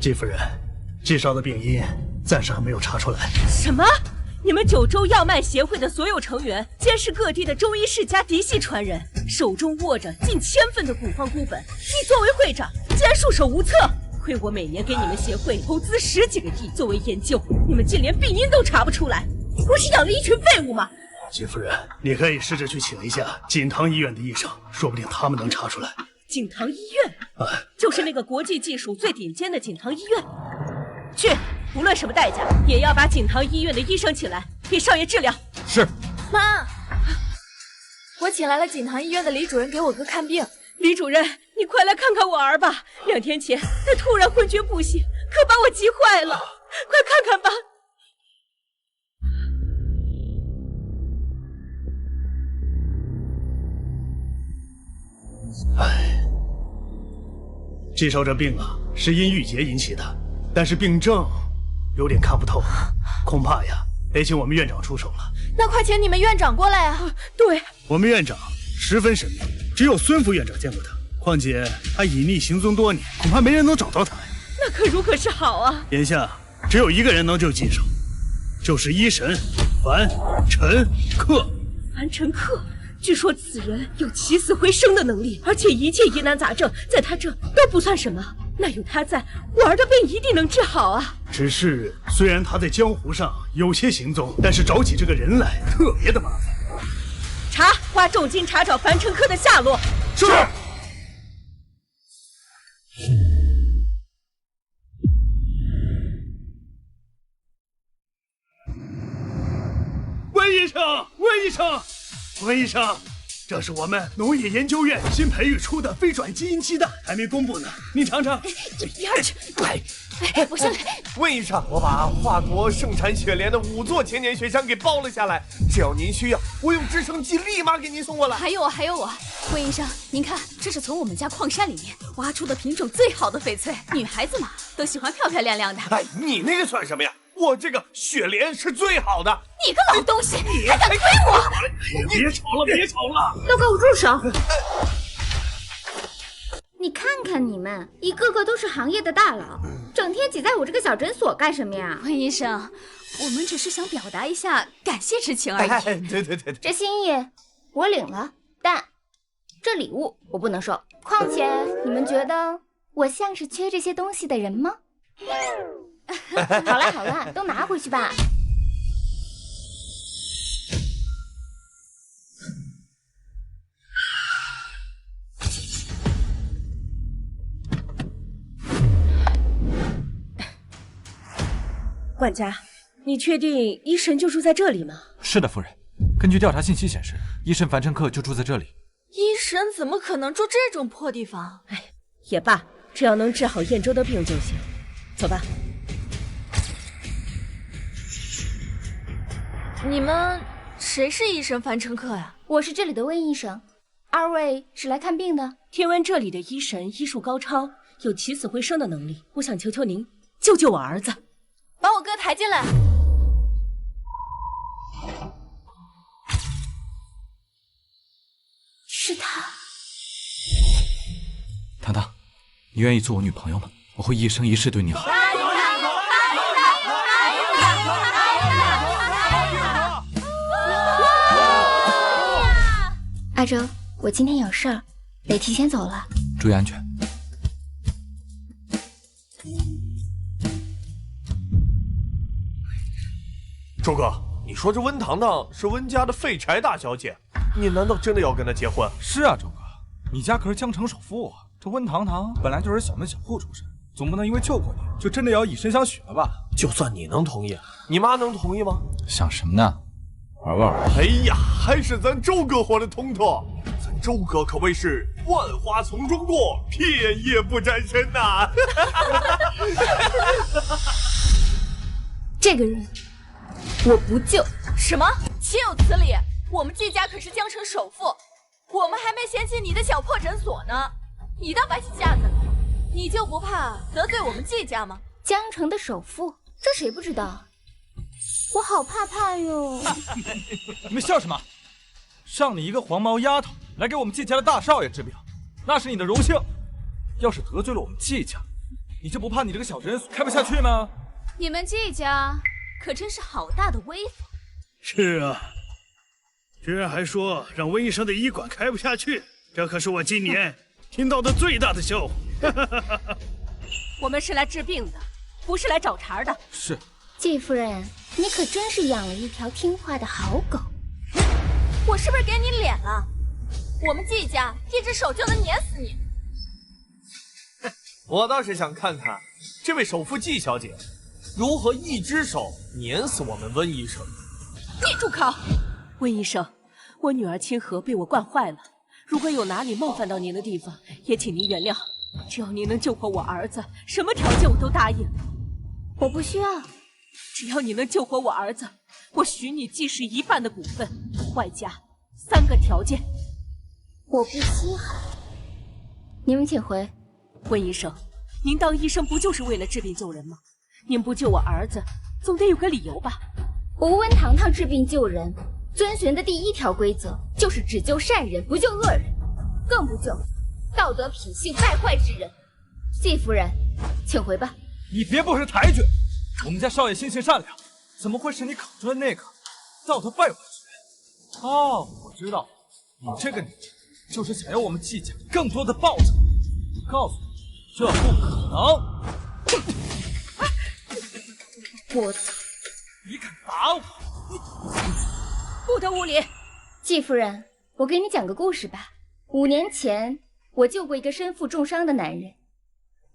季夫人，季少的病因暂时还没有查出来。什么？你们九州药脉协会的所有成员，皆是各地的中医世家嫡系传人，手中握着近1000份的古方孤本。你作为会长，竟然束手无策。亏我每年给你们协会投资10几个亿作为研究，你们竟连病因都查不出来，不是养了一群废物吗？季夫人，你可以试着去请一下锦堂医院的医生，说不定他们能查出来。锦堂医院，就是那个国际技术最顶尖的锦堂医院。去，无论什么代价，也要把锦堂医院的医生请来，给少爷治疗。是。妈，我请来了锦堂医院的李主任给我哥看病。李主任，你快来看看我儿吧！2天前他突然昏厥不醒，可把我急坏了，快看看吧。季少这病啊，是因郁结引起的，但是病症有点看不透，恐怕呀得请我们院长出手了。那快请你们院长过来啊！对，我们院长十分神秘，只有孙副院长见过他。况且他隐匿行踪多年，恐怕没人能找到他呀。那可如何是好啊？眼下只有一个人能救季少，就是医神樊晨克。樊晨克，据说此人有起死回生的能力，而且一切疑难杂症在他这都不算什么。那有他在，我儿的病一定能治好啊！只是虽然他在江湖上有些行踪，但是找起这个人来特别的麻烦。查，花重金查找樊晨克的下落。是。温医生，温医生，温医生，这是我们农业研究院新培育出的非转基因鸡蛋，还没公布呢，您尝尝。第二去，不是。温医生，我把华国盛产雪莲的5座千年雪乡给包了下来，只要您需要，我用直升机立马给您送过来。还有我，温医生，您看，这是从我们家矿山里面挖出的品种最好的翡翠，女孩子嘛都喜欢漂漂亮亮的。哎，你那个算什么呀？我这个雪莲是最好的。你个老东西，还敢推我！别吵了，别吵了，都给我住手！你看看你们，一个个都是行业的大佬，整天挤在我这个小诊所干什么呀？温医生，我们只是想表达一下感谢之情而已。对。这心意我领了，但这礼物我不能收。况且你们觉得我像是缺这些东西的人吗？好了，都拿回去吧。管家，你确定医神就住在这里吗？是的，夫人。根据调查信息显示，医神樊晨克就住在这里。医神怎么可能住这种破地方？哎，也罢，只要能治好燕州的病就行。走吧。你们谁是医神樊晨克呀？我是这里的温医生，二位是来看病的。听闻这里的医神医术高超，有起死回生的能力，我想求求您救救我儿子。把我哥抬进来。是他。糖糖，你愿意做我女朋友吗？我会一生一世对你好。阿周，我今天有事儿，得提前走了，注意安全。周哥，你说这温糖糖是温家的废柴大小姐，你难道真的要跟她结婚？是啊，周哥，你家可是江城首富啊！这温糖糖本来就是小门小户出身，总不能因为救过你就真的要以身相许了吧？就算你能同意，你妈能同意吗？想什么呢？玩玩而已。哎呀，还是咱周哥活得通透，咱周哥可谓是万花丛中过，片叶不沾身呐。这个人我不救。什么？岂有此理！我们季家可是江城首富，我们还没嫌弃你的小破诊所呢，你倒摆起架子，你就不怕得罪我们季家吗？江城的首富，这谁不知道？我好怕哟！你们笑什么？让你一个黄毛丫头来给我们季家的大少爷治病，那是你的荣幸。要是得罪了我们季家，你就不怕你这个小诊所开不下去吗？你们季家可真是好大的威风。是啊，居然还说让温医生的医馆开不下去，这可是我今年听到的最大的笑话。我们是来治病的，不是来找茬的。是。季夫人，你可真是养了一条听话的好狗。我是不是给你脸了？我们季家一只手就能碾死你。我倒是想看看这位首富季小姐如何一只手碾死我们温医生。你住口！温医生，我女儿清河被我惯坏了，如果有哪里冒犯到您的地方，也请您原谅。只要您能救活我儿子，什么条件我都答应。我不需要。只要你能救活我儿子，我许你季氏1半的股份，外加3个条件。我不稀罕。你们请回。温医生，您当医生不就是为了治病救人吗？您不救我儿子，总得有个理由吧？我温堂堂治病救人，遵循的第1条规则就是只救善人，不救恶人，更不救道德品性败坏之人。季夫人，请回吧。你别不识抬举，我们家少爷心性善良，怎么会是你口中的那个道德败坏之人？哦，我知道，你这个女人就是想要我们季家更多的报酬。我告诉你，这不可能！我，你敢打我？不得无礼！季夫人，我给你讲个故事吧。5年前，我救过一个身负重伤的男人，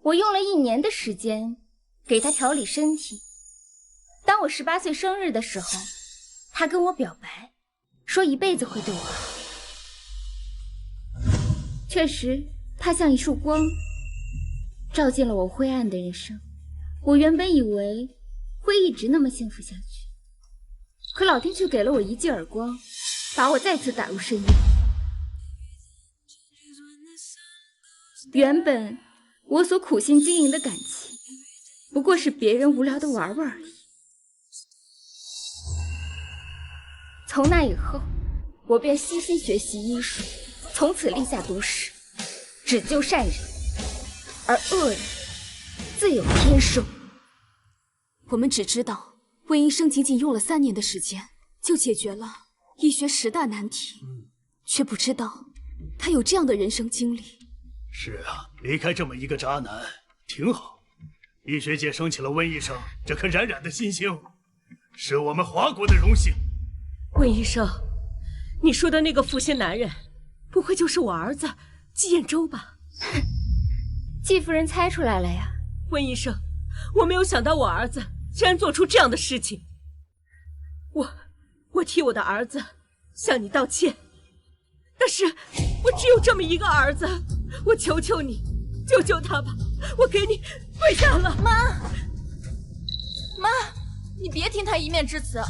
我用了1年的时间给他调理身体。当我18岁生日的时候，他跟我表白，说一辈子会对我好。确实，他像一束光，照进了我灰暗的人生。我原本以为会一直那么幸福下去，可老天却给了我一记耳光，把我再次打入深渊。原本我所苦心经营的感情，不过是别人无聊的玩玩而已。从那以后，我便悉心学习医术，从此立下毒誓，只救善人，而恶人自有天收。我们只知道温医生仅仅用了3年的时间就解决了医学10大难题，却不知道他有这样的人生经历。是啊，离开这么一个渣男挺好。医学界升起了温医生这颗冉冉的新星，是我们华国的荣幸。温医生，你说的那个负心男人，不会就是我儿子季彦舟吧？季夫人猜出来了呀。温医生，我没有想到我儿子竟然做出这样的事情。我替我的儿子向你道歉，但是我只有这么一个儿子，我求求你救救他吧，我给你跪下了。妈，你别听他一面之词，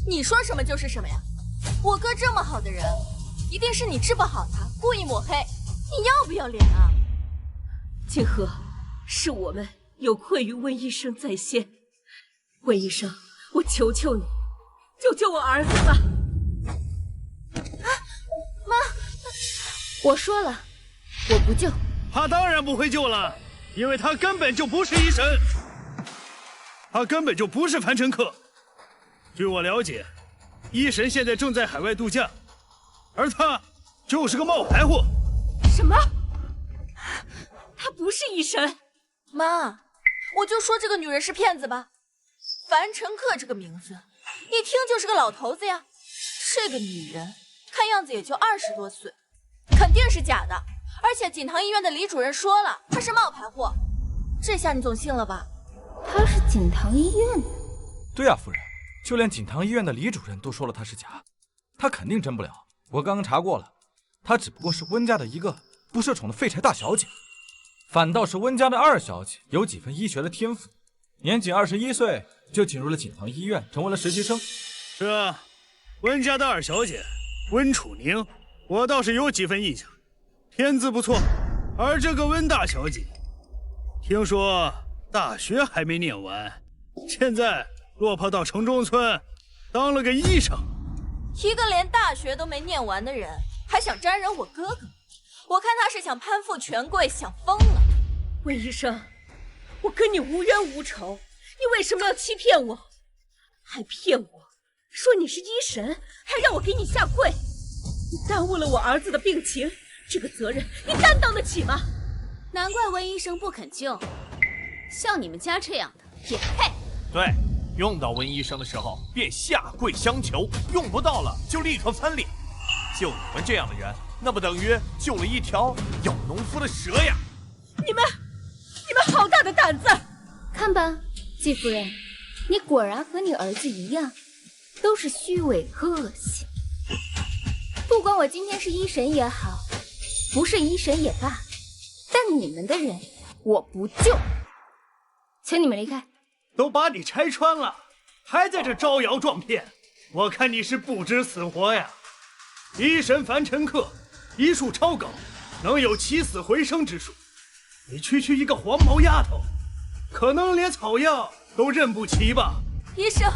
你说什么就是什么呀。我哥这么好的人，一定是你治不好他，故意抹黑，你要不要脸啊？静和，是我们有愧于温医生在先，温医生，我求求你救救我儿子吧。妈，我说了，我不救。他当然不会救了，因为他根本就不是医神，他根本就不是凡尘客。据我了解，医神现在正在海外度假，而他就是个冒牌货。什么？他不是医神？妈，我就说这个女人是骗子吧。凡尘客这个名字，一听就是个老头子呀。这个女人看样子也就20多岁，肯定是假的。而且锦堂医院的李主任说了，她是冒牌货，这下你总信了吧？他是锦堂医院的。对啊，夫人，就连锦堂医院的李主任都说了他是假，他肯定真不了。我刚刚查过了，他只不过是温家的一个不受宠的废柴大小姐，反倒是温家的2小姐有几分医学的天赋，年仅21岁就进入了锦堂医院，成为了实习生。是啊，温家的2小姐温楚宁，我倒是有几分印象，天资不错。而这个温大小姐，听说大学还没念完，现在落魄到城中村当了个医生。一个连大学都没念完的人，还想沾惹我哥哥？我看他是想攀附权贵，想疯了。温医生，我跟你无冤无仇，你为什么要欺骗我？还骗我说你是医神，还让我给你下跪。你耽误了我儿子的病情，这个责任你担当得起吗？难怪温医生不肯救，像你们家这样的也配。对，用到温医生的时候便下跪相求，用不到了就立刻翻脸。就你们这样的人，那不等于救了一条咬农夫的蛇呀！你们好大的胆子！看吧，季夫人，你果然和你儿子一样，都是虚伪和恶心。不管我今天是医神也好，不是医神也罢，但你们的人我不救，请你们离开。都把你拆穿了，还在这招摇撞骗，我看你是不知死活呀！医神凡尘客，医术超高，能有起死回生之术。你区区一个黄毛丫头，可能连草药都认不齐吧？医生，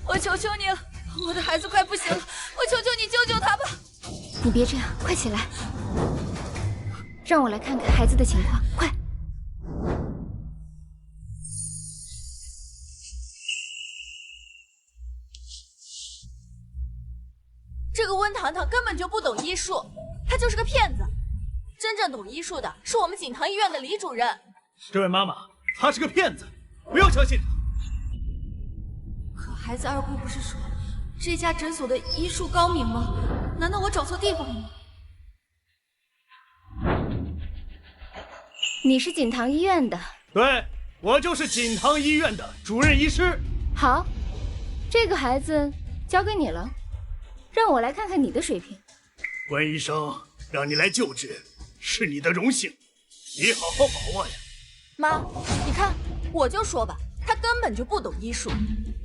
我求求你了，我的孩子快不行了，我求求你救救他吧！你别这样，快起来，让我来看看孩子的情况，快！这个温糖糖根本就不懂医术，他就是个骗子。真正懂医术的是我们锦堂医院的李主任。这位妈妈，他是个骗子，不要相信他。可孩子二姑不是说这家诊所的医术高明吗？难道我找错地方了吗？你是锦堂医院的？对，我就是锦堂医院的主任医师。好，这个孩子交给你了，让我来看看你的水平。温医生让你来救治，是你的荣幸，你好好把握呀。妈，你看，我就说吧，他根本就不懂医术，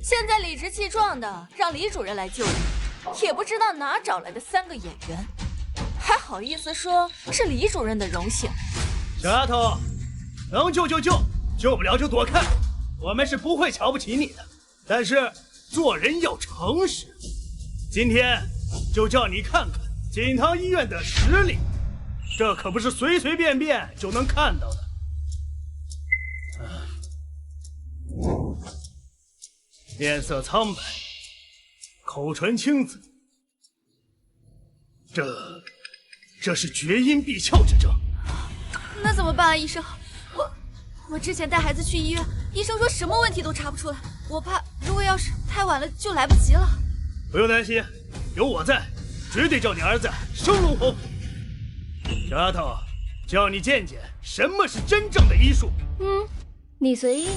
现在理直气壮的让李主任来救你，也不知道哪找来的3个演员，还好意思说是李主任的荣幸。小丫头，能救就救，救不了就躲开。我们是不会瞧不起你的，但是做人要诚实。今天就叫你看看锦堂医院的实力，这可不是随随便便就能看到的。面色苍白，口唇青紫，这是厥阴闭窍之症。那怎么办啊，医生？我之前带孩子去医院，医生说什么问题都查不出来，我怕如果要是太晚了就来不及了。不用担心，有我在，绝对叫你儿子生龙活虎。小丫头，叫你见见什么是真正的医术。你随意。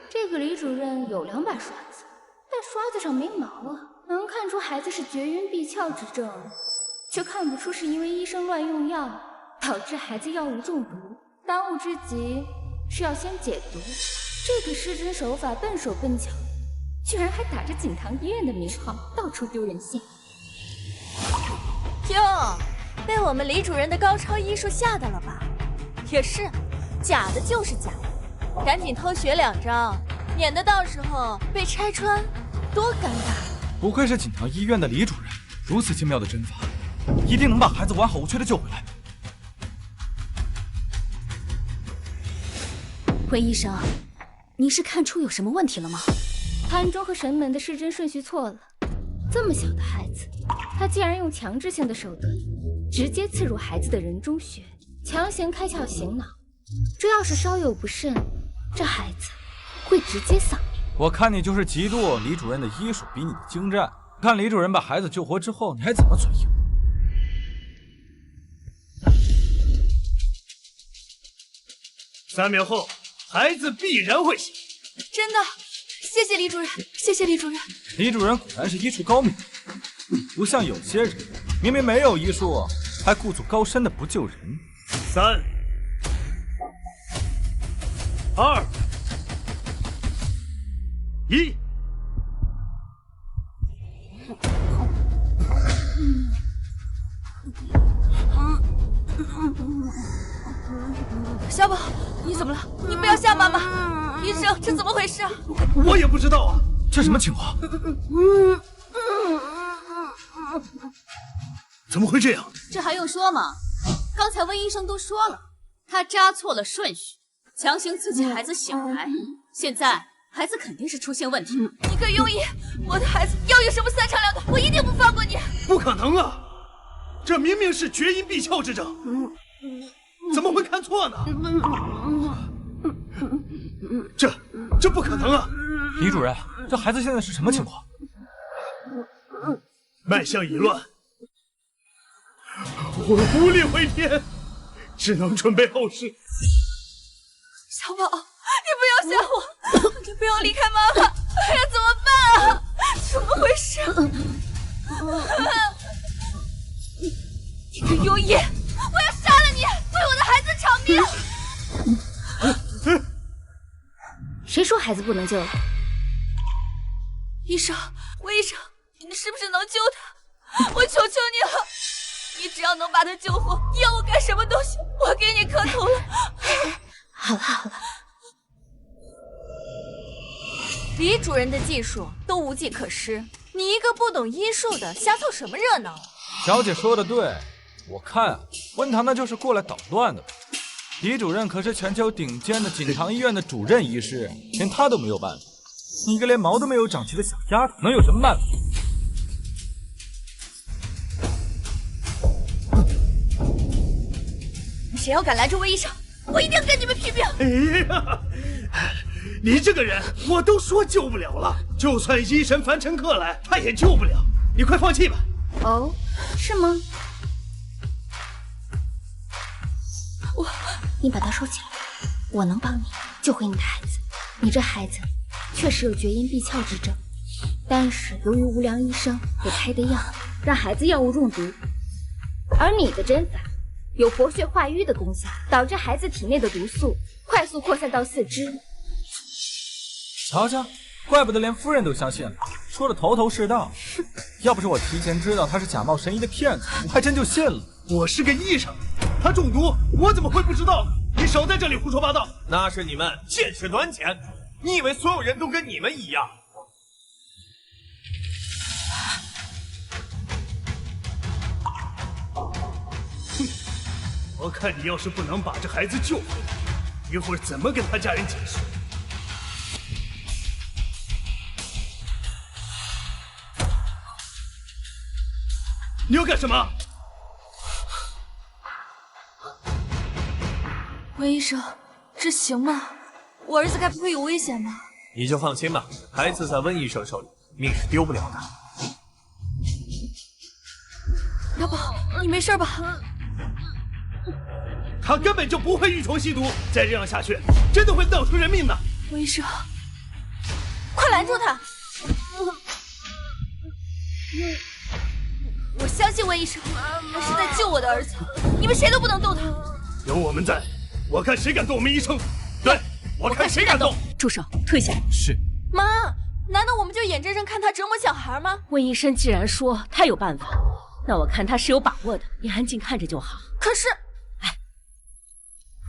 这个李主任有2把刷子，但刷子上没毛啊，能看出孩子是厥阴闭窍之症，却看不出是因为医生乱用药导致孩子药物中毒。当务之急是要先解毒。这个施针手法笨手笨脚，居然还打着锦堂医院的名号到处丢人现。哟，被我们李主任的高超医术吓到了吧？也是，假的就是假的，赶紧偷学2招，免得到时候被拆穿，多尴尬。不愧是锦堂医院的李主任，如此精妙的针法，一定能把孩子完好无缺的救回来。温医生，你是看出有什么问题了吗？潘中和神门的施针顺序错了，这么小的孩子，他竟然用强制性的手段直接刺入孩子的人中穴，强行开窍醒脑。这要是稍有不慎，这孩子会直接丧命。我看你就是嫉妒李主任的医术比你的精湛，看李主任把孩子救活之后，你还怎么嘴硬？3秒后，孩子必然会醒。真的，谢谢李主任，谢谢李主任。李主任果然是医术高明，不像有些人明明没有医术，还故作高深的不救人。3、2、1。小宝，你怎么了？你不要吓妈妈！医生，这怎么回事啊？我也不知道啊，这什么情况？怎么会这样？这还用说吗？刚才温医生都说了，他扎错了顺序，强行刺激孩子醒来，现在孩子肯定是出现问题。你个庸医，我的孩子要有什么三长两短，我一定不放过你！不可能啊！这明明是厥阴闭窍之症，怎么会看错呢？这不可能啊！李主任，这孩子现在是什么情况？脉象已乱，我无力回天，只能准备后事。小宝，你不要吓我，你不要离开妈妈，哎呀，怎么办啊？怎么回事？你个庸医，我要杀了你，为我的孩子偿命！谁说孩子不能救了？医生，魏医生，你是不是能救他？我求求你了，你只要能把他救活，你要我干什么都行，我给你磕头了。好了，李主任的技术都无计可施，你一个不懂医术的，瞎凑什么热闹？小姐说的对，我看温堂那就是过来捣乱的。李主任可是全球顶尖的锦堂医院的主任医师，连他都没有办法。你一个连毛都没有长齐的小丫头，能有什么办法？谁要敢拦住魏医生，我一定跟你们拼命！哎呀，你这个人，我都说救不了了，就算医神樊尘客来，他也救不了。你快放弃吧。哦，是吗？你把他收起来，我能帮你救回你的孩子。你这孩子确实有厥阴闭窍之症，但是由于无良医生给开的药让孩子药物中毒，而你的针法有活血化瘀的功效，导致孩子体内的毒素快速扩散到四肢。瞧瞧，怪不得连夫人都相信了，说的头头是道。要不是我提前知道他是假冒神医的骗子，我还真就信了。我是个医生，他中毒，我怎么会不知道呢？你少在这里胡说八道！那是你们见识短浅，你以为所有人都跟你们一样？我看你要是不能把这孩子救回来，一会儿怎么跟他家人解释？你要干什么？温医生，这行吗？我儿子该不会有危险吧？你就放心吧，孩子在温医生手里，命是丢不了的。小宝，你没事吧？他根本就不会欲虫吸毒，再这样下去，真的会闹出人命的。温医生，快拦住他！我相信温医生，他是在救我的儿子，你们谁都不能动他。有我们在，我看谁敢动我们医生。对，我看谁敢动。住手，退下！是。妈，难道我们就眼睁睁看他折磨小孩吗？温医生既然说他有办法，那我看他是有把握的，你安静看着就好。可是，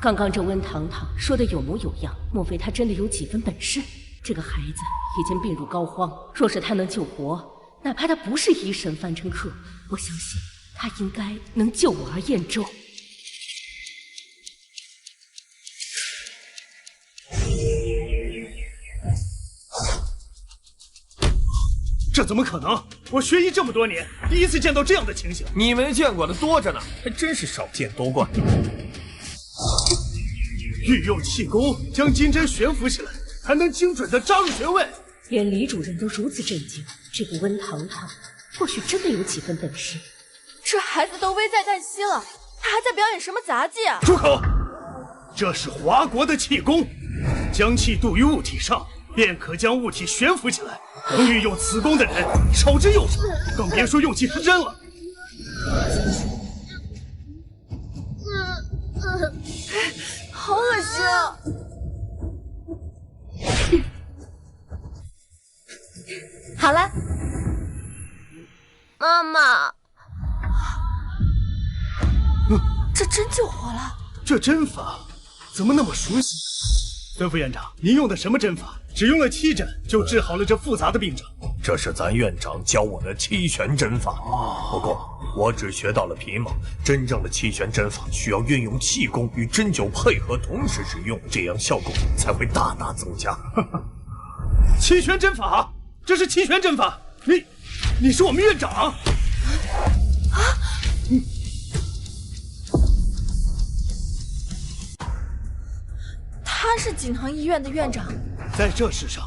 刚刚这温堂堂说的有模有样，莫非他真的有几分本事？这个孩子已经病入膏肓，若是他能救活，哪怕他不是医神樊尘客，我相信他应该能救我儿燕州。这怎么可能？我学医这么多年，第一次见到这样的情形。你们见过的多着呢，还真是少见多怪。欲用气功将金针悬浮起来，还能精准地扎入穴位。连李主任都如此震惊，这个温堂堂或许真的有几分本事。这孩子都危在旦夕了，他还在表演什么杂技啊？住口！这是华国的气功，将气渡于物体上，便可将物体悬浮起来。能运用此功的人少之又少，更别说用其失真了。好恶心啊！好了，妈妈，这真救活了。这针法怎么那么熟悉？孙副院长，您用的什么针法？只用了7针就治好了这复杂的病症，这是咱院长教我的七玄针法。不过我只学到了皮毛，真正的七玄针法需要运用气功与针灸配合同时使用，这样效果才会大大增加。七玄针法，这是七玄针法。你是我们院长？他是锦堂医院的院长。在这世上，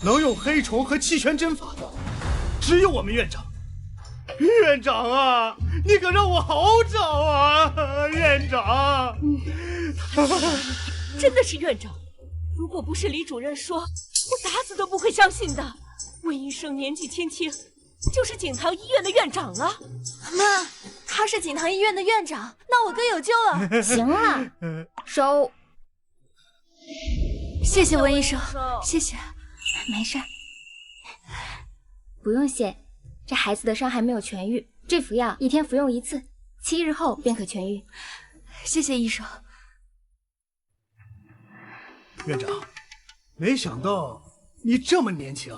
能用黑虫和七玄针法的，只有我们院长。院长啊，你可让我好找啊，院长！真的是院长？如果不是李主任说，我打死都不会相信的。温医生年纪轻轻，就是锦堂医院的院长了。妈，他是锦堂医院的院长，那我哥有救了。行了，收。谢谢温医生，谢谢。没事，不用谢。这孩子的伤还没有痊愈，这服药1天服用1次，7日后便可痊愈。谢谢医生。院长，没想到你这么年轻。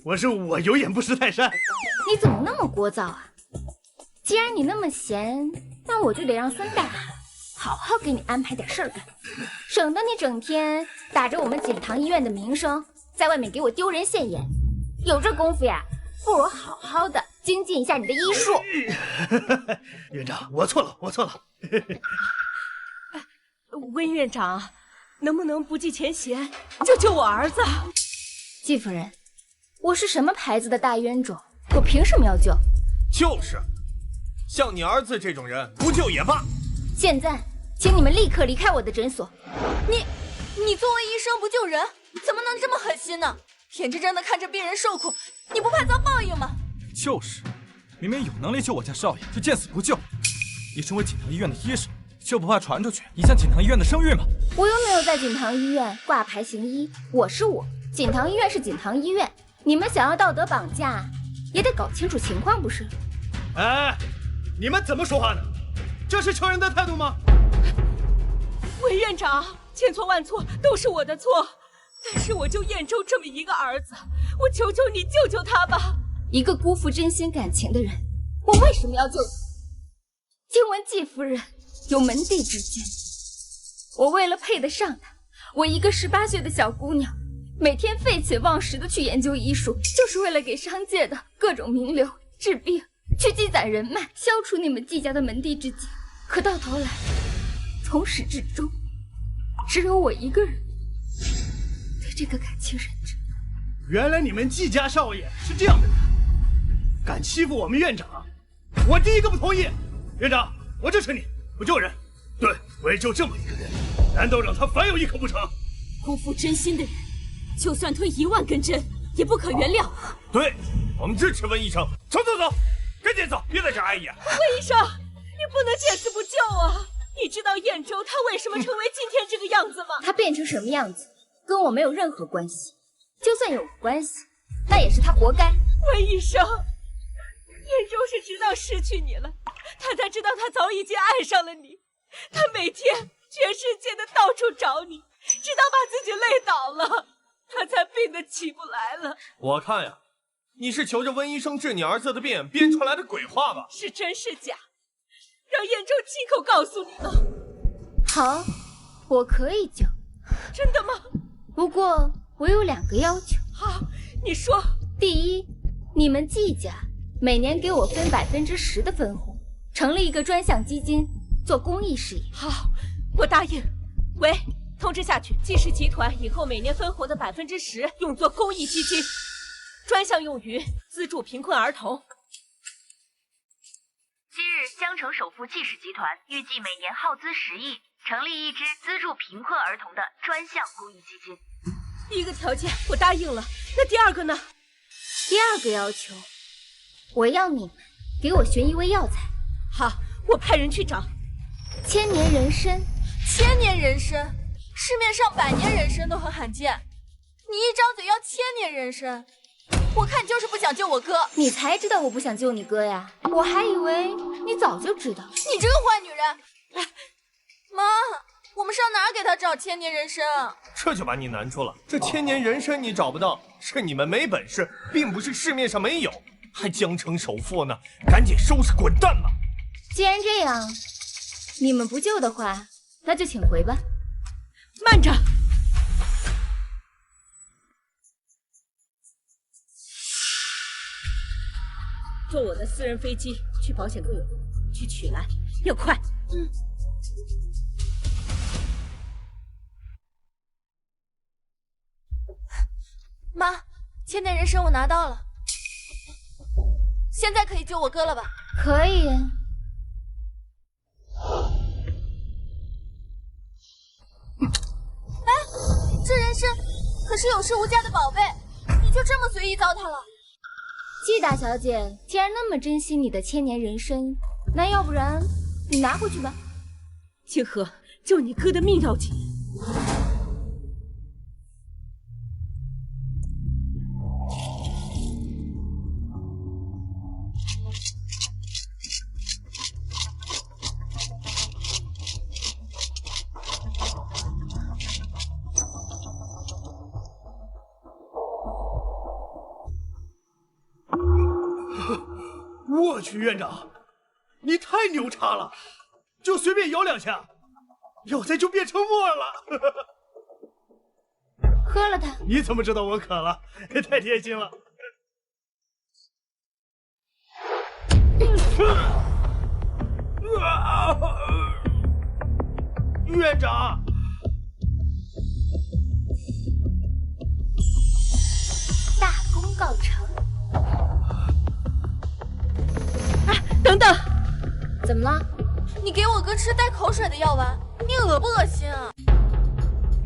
我有眼不识泰山。你怎么那么聒噪啊？既然你那么闲，那我就得让孙大好好给你安排点事儿干，省得你整天打着我们锦堂医院的名声，在外面给我丢人现眼。有这功夫呀，不如好好的精进一下你的医术。院长，我错了。温院长，能不能不计前嫌，救救我儿子？季夫人，我是什么牌子的大冤种？我凭什么要救？就是，像你儿子这种人，不救也罢。现在，请你们立刻离开我的诊所。你作为医生不救人，怎么能这么狠心呢？眼睁睁的看着病人受苦，你不怕遭报应吗？就是，明明有能力救我家少爷，就见死不救。你身为锦堂医院的医生，就不怕传出去影响锦堂医院的声誉吗？我又没有在锦堂医院挂牌行医，我是我，锦堂医院是锦堂医院。你们想要道德绑架，也得搞清楚情况，不是？哎，你们怎么说话呢？这是成人的态度吗？温院长，千错万错都是我的错，但是我就燕州这么一个儿子，我求求你救救他吧！一个辜负真心感情的人，我为什么要救你？听闻季夫人有门第之见，我为了配得上她，我一个18岁的小姑娘，每天废寝忘食的去研究医术，就是为了给商界的各种名流治病，去积攒人脉，消除你们季家的门第之见。可到头来，从始至终，只有我一个人对这个感情认真。原来你们季家少爷是这样的人，敢欺负我们院长，我第一个不同意。院长，我支持你，不救人。对，为救这么一个人，难道让他反有一口不成？辜负真心的人，就算吞1万根针，也不可原谅。对，我们支持温医生。走，赶紧走，别在这儿碍眼。温医生，你不能见死不救啊！你知道燕州他为什么成为今天这个样子吗？他变成什么样子，跟我没有任何关系。就算有关系，那也是他活该。温医生，燕州是直到失去你了，他才知道他早已经爱上了你。他每天全世界的到处找你，直到把自己累倒了，他才病得起不来了。我看呀，你是求着温医生治你儿子的病编出来的鬼话吧？是真是假？让燕州亲口告诉你了。好，我可以救。真的吗？不过我有2个要求。好，你说。第一，你们季家每年给我分10%的分红，成立一个专项基金，做公益事业。好，我答应。喂，通知下去，季氏集团以后每年分红的10%用作公益基金，专项用于资助贫困儿童。今日江城首富季氏集团预计每年耗资10亿，成立一支资助贫困儿童的专项公益基金。第一个条件我答应了，那第2个呢？第2个要求，我要你们给我寻一味药材。好，我派人去找。千年人参。千年人参，市面上100年人参都很罕见，你一张嘴要千年人参，我看你就是不想救我哥。你才知道我不想救你哥呀，我还以为你早就知道。你这个坏女人！妈，我们上哪儿给他找千年人参啊？这就把你难住了。这千年人参你找不到，是你们没本事，并不是市面上没有，还江城首富呢，赶紧收拾滚蛋吧！既然这样，你们不救的话，那就请回吧。慢着！坐我的私人飞机去保险柜去取来，要快。妈，千年人参我拿到了，现在可以救我哥了吧？可以。这人参可是有市无价的宝贝，你就这么随意糟蹋了？季大小姐，既然那么珍惜你的千年人参，那要不然你拿回去吧。清河，救你哥的命要紧。我去，院长，你太牛叉了，就随便咬2下，药材就变成沫了。喝了它。你怎么知道我渴了？太贴心了。院长，大功告成。等等，怎么了？你给我哥吃带口水的药丸，你恶不恶心啊？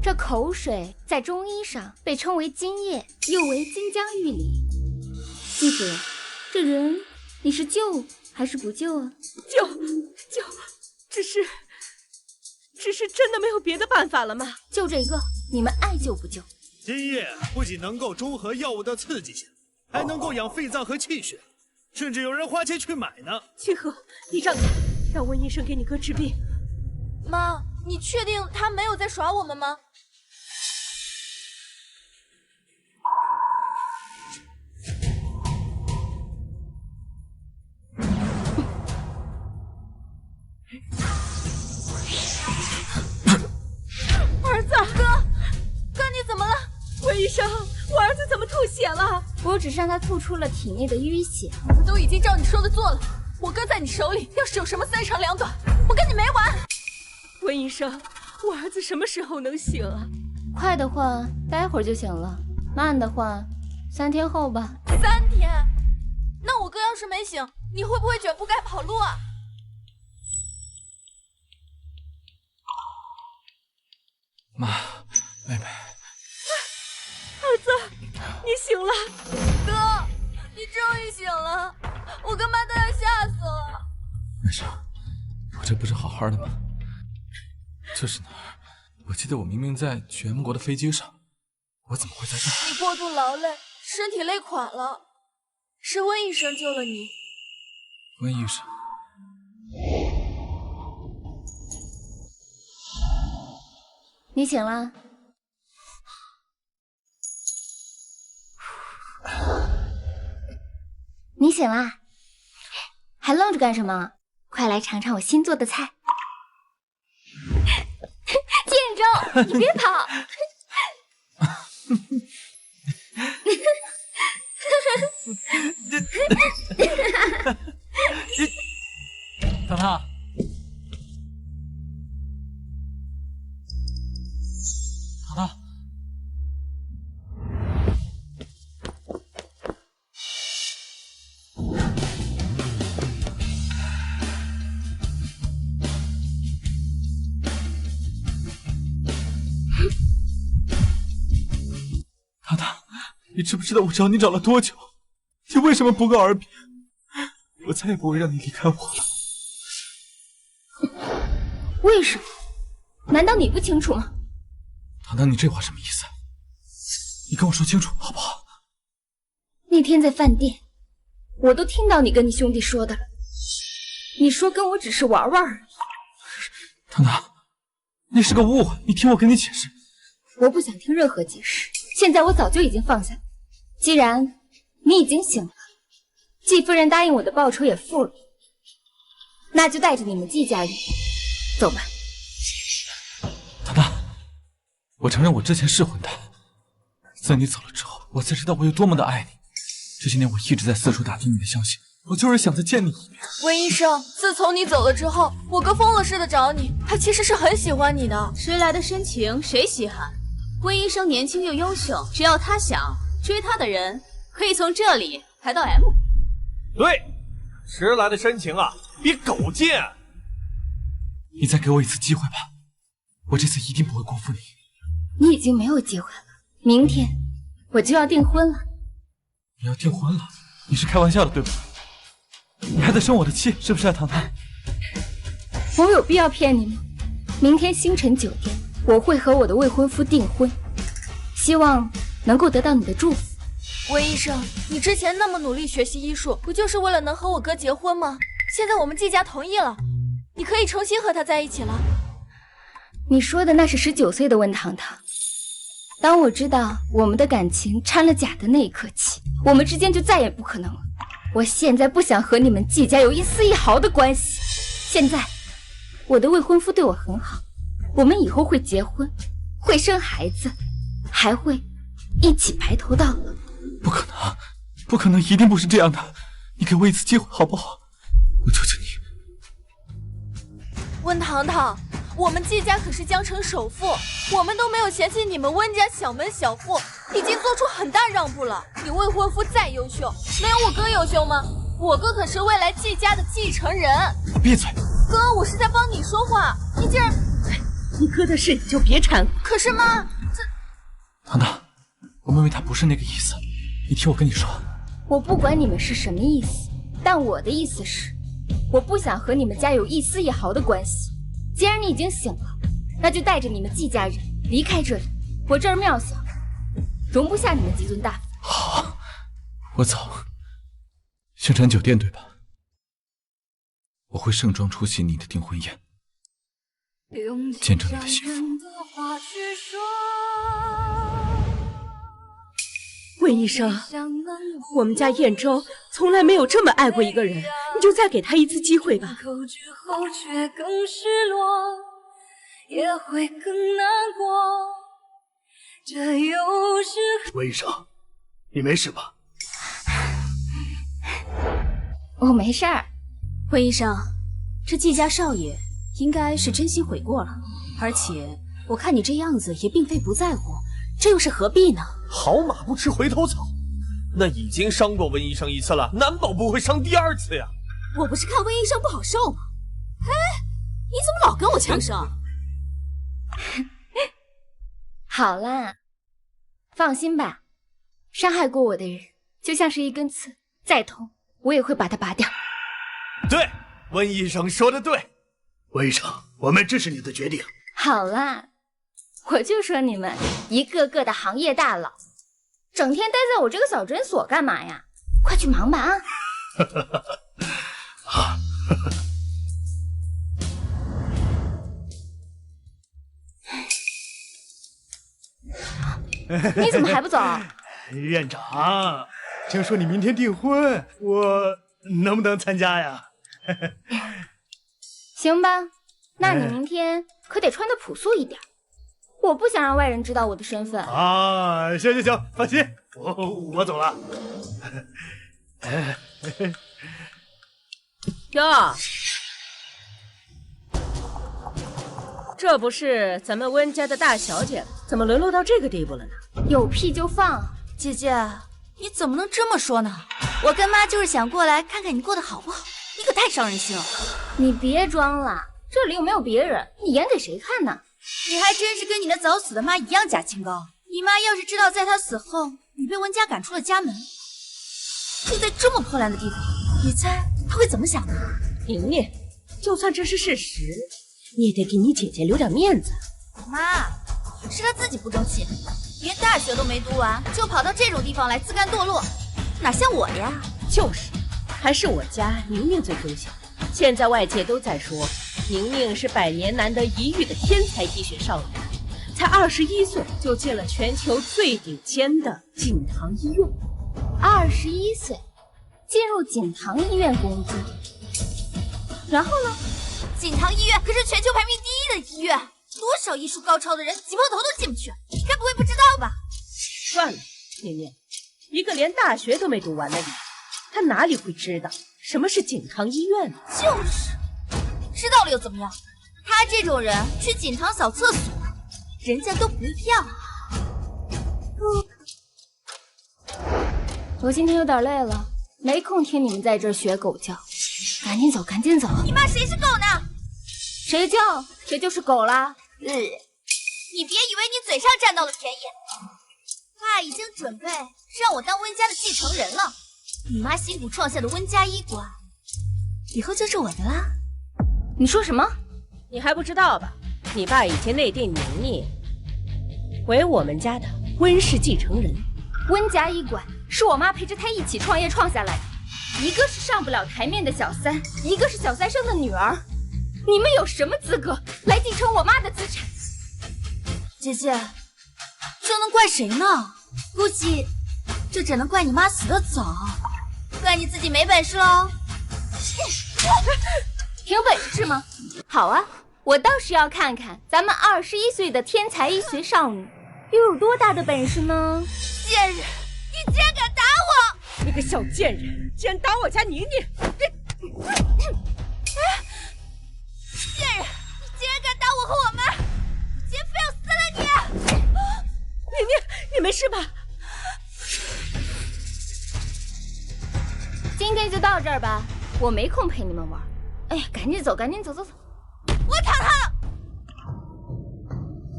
这口水在中医上被称为津液，又为金姜玉理。季主任，这人你是救还是不救啊？救，只是真的没有别的办法了吗？就这个，你们爱救不救？津液不仅能够中和药物的刺激性，还能够养肺脏和气血。甚至有人花钱去买呢。清河，你让开，让温医生给你哥治病。妈，你确定他没有在耍我们吗？儿子，哥，你怎么了？温医生，我儿子怎么吐血了？我只是让他吐出了体内的淤血。我们都已经照你说的做了，我哥在你手里，要是有什么三长两短，我跟你没完。温医生，我儿子什么时候能醒啊？快的话，待会儿就醒了；慢的话，3天后吧。3天？那我哥要是没醒，你会不会卷铺盖跑路啊？妈，妹妹。儿子，你醒了。哥，你终于醒了，我跟妈都要吓死了。没事，我这不是好好的吗？这是哪儿？我记得我明明在去 M 国的飞机上，我怎么会在这儿？你过度劳累，身体累垮了，是温医生救了你。温医生。你醒了？你醒啦？还愣着干什么？快来尝尝我新做的菜。建州，你别跑！糖糖，糖糖，糖糖，你知不知道我找你找了多久？你为什么不告而别？我再也不会让你离开我了。为什么？难道你不清楚吗？糖糖，你这话什么意思？你跟我说清楚好不好？那天在饭店，我都听到你跟你兄弟说的了。你说跟我只是玩玩而已。糖糖，那是个误会，你听我跟你解释。我不想听任何解释。现在我早就已经放下了。既然你已经醒了，季夫人答应我的报酬也付了，那就带着你们季家人走吧。唐唐，我承认我之前是混蛋，在你走了之后，我才知道我有多么的爱你。这些年我一直在四处打听你的消息，我就是想再见你一面。温医生，自从你走了之后，我哥疯了似的找你，他其实是很喜欢你的。迟来的深情谁稀罕？温医生年轻又优秀，只要他想，追他的人可以从这里排到 M。对，迟来的深情啊，比狗贱。你再给我一次机会吧，我这次一定不会辜负你。你已经没有机会了，明天我就要订婚了。你要订婚了？你是开玩笑的对不对？你还在生我的气是不是啊，糖糖？我有必要骗你吗？明天星辰酒店，我会和我的未婚夫订婚，希望能够得到你的祝福。温医生，你之前那么努力学习医术，不就是为了能和我哥结婚吗？现在我们季家同意了，你可以重新和他在一起了。你说的那是19岁的温糖糖。当我知道我们的感情掺了假的那一刻起，我们之间就再也不可能了。我现在不想和你们季家有一丝一毫的关系。现在我的未婚夫对我很好，我们以后会结婚，会生孩子，还会一起白头到老。不可能，不可能，一定不是这样的。你给我一次机会好不好？我求求你。温糖糖，我们季家可是江城首富，我们都没有嫌弃你们温家小门小户，已经做出很大让步了。你未婚夫再优秀，能有我哥优秀吗？我哥可是未来季家的继承人。闭嘴！哥，我是在帮你说话，你竟然……你哥的事你就别掺和。可是妈，糖糖，我妹妹她不是那个意思，你听我跟你说。我不管你们是什么意思，但我的意思是，我不想和你们家有一丝一毫的关系。既然你已经醒了，那就带着你们季家人离开这里。我这儿庙小，容不下你们几尊大佛。好，我走。星辰酒店对吧？我会盛装出席你的订婚宴，见证你的幸福。温医生，我们家燕州从来没有这么爱过一个人，你就再给他一次机会吧。温医生，你没事吧？我没事儿。温医生，这季家少爷应该是真心悔过了，而且我看你这样子也并非不在乎，这又是何必呢？好马不吃回头草，那已经伤过温医生一次了，难保不会伤第二次呀。我不是看温医生不好受吗？哎，你怎么老跟我呛声？好啦，放心吧，伤害过我的人就像是一根刺，再痛我也会把它拔掉。对，温医生说的对。温医生，我们支持你的决定。好啦，我就说你们一个个的行业大佬，整天待在我这个小诊所干嘛呀？快去忙吧啊！你怎么还不走？院长，听说你明天订婚，我能不能参加呀？行吧，那你明天可得穿得朴素一点，我不想让外人知道我的身份。啊，行，放心，我走了。哟，这不是咱们温家的大小姐了，怎么沦落到这个地步了呢？有屁就放！姐姐，你怎么能这么说呢？我跟妈就是想过来看看你过得好不好，你可太伤人心了。你别装了，这里又没有别人，你演给谁看呢？你还真是跟你那早死的妈一样假清高。你妈要是知道在她死后你被温家赶出了家门，住在这么破烂的地方，你猜她会怎么想的？宁宁，就算这是事实，你也得给你姐姐留点面子。妈，是她自己不争气，连大学都没读完就跑到这种地方来自甘堕落，哪像我呀？就是，还是我家宁宁最优秀。现在外界都在说宁宁是100年难得一遇的天才滴血少女，才21岁就进了全球最顶尖的锦堂医院。21岁，进入锦堂医院工作，然后呢？锦堂医院可是全球排名第1的医院，多少医术高超的人挤破头都进不去，你该不会不知道吧？算了，念念，一个连大学都没读完的你，他哪里会知道什么是锦堂医院呢？就是，知道了又怎么样？他这种人去锦堂扫厕所，人家都不要。我今天有点累了，没空听你们在这儿学狗叫，赶紧走，赶紧走！你骂谁是狗呢？谁叫谁就是狗啦！你别以为你嘴上占到了便宜，爸已经准备让我当温家的继承人了。你妈辛苦创下的温家医馆，以后就是我的啦。你说什么？你还不知道吧？你爸已经内定宁宁为我们家的温氏继承人。温家医馆是我妈陪着她一起创业创下来的，一个是上不了台面的小三，一个是小三生的女儿。你们有什么资格来继承我妈的资产？姐姐，这能怪谁呢？估计这只能怪你妈死得早，怪你自己没本事喽。挺有本事是吗？好啊，我倒是要看看咱们21岁的天才医学少女又有多大的本事呢！贱人，你竟然敢打我！你个小贱人，竟然打我家宁宁！贱人，你竟然敢打我和我妈！我今天非要撕了你！宁宁，你没事吧？今天就到这儿吧，我没空陪你们玩。哎呀，赶紧走，赶紧走，走走。我糖糖，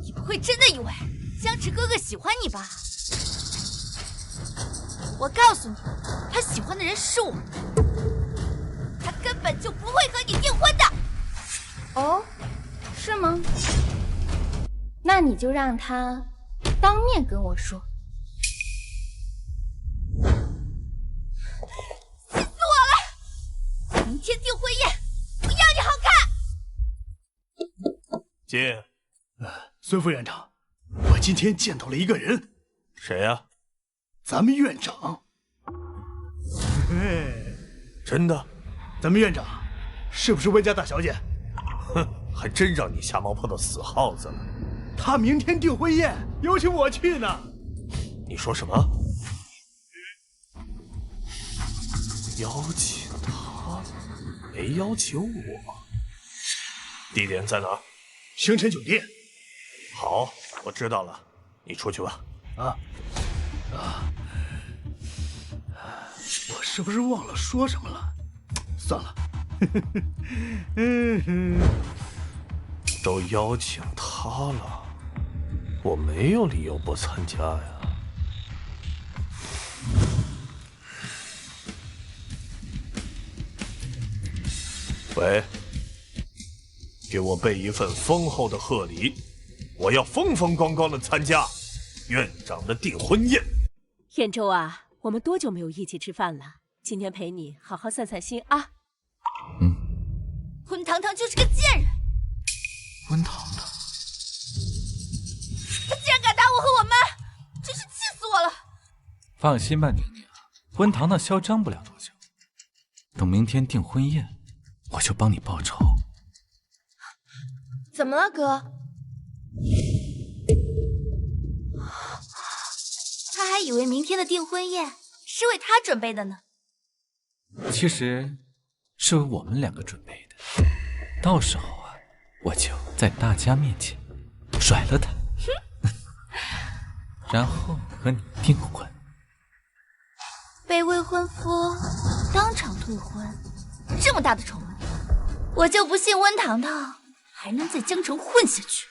你不会真的以为江池哥哥喜欢你吧？我告诉你，他喜欢的人是我，他根本就不会和你订婚的。哦，是吗？那你就让他当面跟我说。气死我了！明天订婚宴，我要你好看。姐，孙副院长，我今天见到了一个人。谁呀？咱们院长。真的？咱们院长是不是温家大小姐？哼，还真让你瞎猫碰到死耗子了。他明天订婚宴，有请我去呢。你说什么？邀请他，没邀请我。地点在哪儿？星辰酒店。好，我知道了，你出去吧。我是不是忘了说什么了？算了。都邀请他了，我没有理由不参加呀。喂，给我备一份丰厚的贺礼，我要风风光光的参加院长的订婚宴。燕州啊，我们多久没有一起吃饭了？今天陪你好好散散心啊。温堂堂就是个贱人。温堂堂，他竟然敢打我和我妈，真是气死我了！放心吧，宁宁，温堂堂嚣张不了多久。等明天订婚宴，我就帮你报仇。怎么了，哥？他还以为明天的订婚宴是为他准备的呢。其实是为我们两个准备的，到时候啊，我就在大家面前甩了他，然后和你订婚。被未婚夫当场退婚，这么大的丑闻，我就不信温堂堂还能在江城混下去。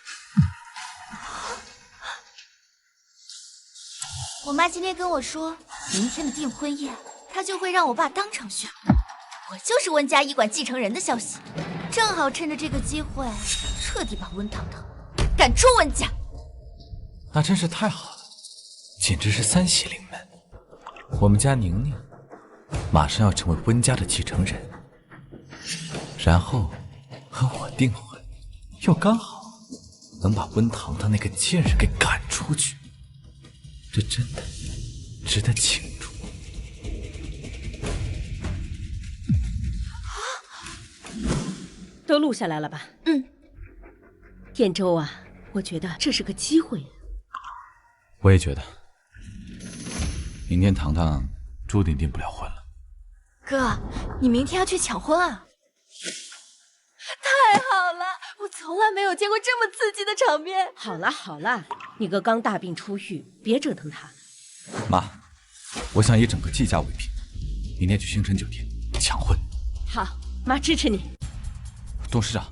我妈今天跟我说，明天的订婚宴，她就会让我爸当场宣布我就是温家医馆继承人的消息，正好趁着这个机会，彻底把温堂堂赶出温家。那真是太好了，简直是三喜临门。我们家宁宁马上要成为温家的继承人，然后和我订婚，又刚好能把温堂堂那个贱人给赶出去，这真的值得庆祝。都录下来了吧？燕州啊，我觉得这是个机会。我也觉得，明天糖糖注定订不了婚了。哥，你明天要去抢婚啊？太好了，我从来没有见过这么刺激的场面。好了好了，你哥刚大病初愈，别折腾他。妈，我想以整个季家为凭，明天去星辰酒店抢婚。好，妈支持你。董事长，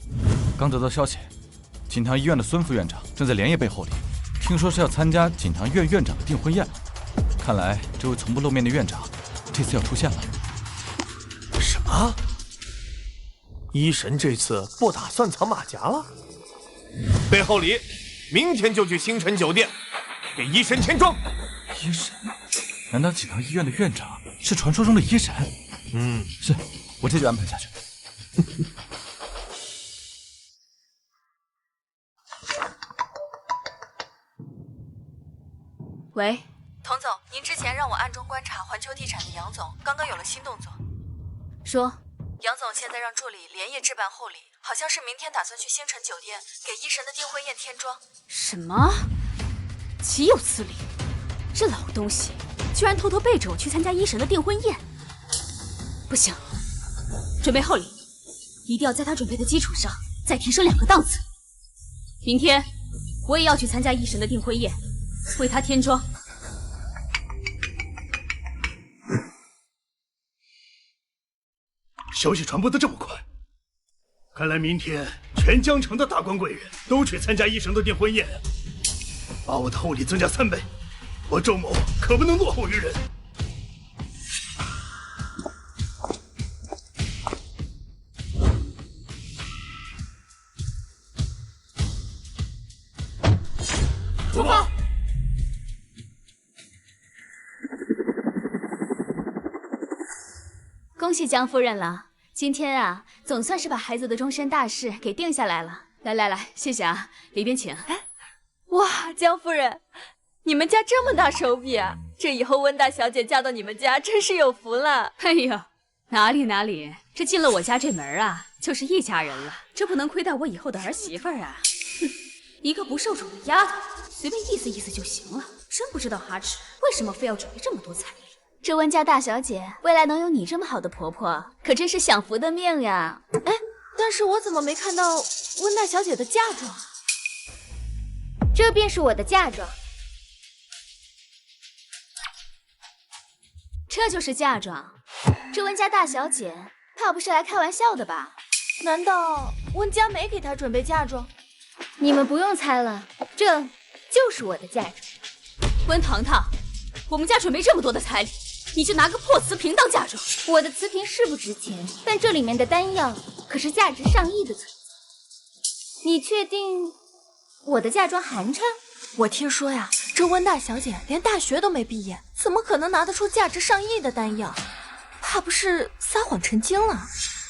刚得到消息，锦堂医院的孙副院长正在连夜背后里，听说是要参加锦堂院院长的订婚宴。看来这位从不露面的院长，这次要出现了。什么？医神这次不打算藏马甲了？背后里，明天就去星辰酒店给医神签庄。医神？难道锦堂医院的院长是传说中的医神？是，我这就安排下去。喂，童总，您之前让我暗中观察环球地产的杨总，刚刚有了新动作。说，杨总现在让助理连夜置办厚礼，好像是明天打算去星辰酒店给医神的订婚宴添妆。什么？岂有此理！这老东西居然偷偷背着我去参加医神的订婚宴。不行，准备厚礼，一定要在他准备的基础上再提升2个档次。明天我也要去参加医神的订婚宴，为他添妆。消息传播的这么快，看来明天全江城的大官贵人都去参加医神的订婚宴，把我的厚礼增加3倍，我周某可不能落后于人。出发！恭喜江夫人了，今天啊，总算是把孩子的终身大事给定下来了。来来来，谢谢啊，里边请。哇，江夫人，你们家这么大手笔啊！这以后温大小姐嫁到你们家真是有福了。哎呦，哪里，这进了我家这门啊，就是一家人了，这不能亏待我以后的儿媳妇啊！哼，一个不受宠的丫头，随便意思意思就行了，真不知道哈齿为什么非要准备这么多彩礼。这温家大小姐未来能有你这么好的婆婆，可真是享福的命呀！哎，但是我怎么没看到温大小姐的嫁妆？这便是我的嫁妆。这就是嫁妆。这温家大小姐怕不是来开玩笑的吧？难道温家没给她准备嫁妆？你们不用猜了，这就是我的嫁妆。温堂堂，我们家准备这么多的彩礼，你就拿个破瓷瓶当嫁妆？我的瓷瓶是不值钱，但这里面的丹药可是价值上亿的存在。你确定我的嫁妆寒碜？我听说呀，这温大小姐连大学都没毕业，怎么可能拿得出价值上亿的丹药？怕不是撒谎成精了？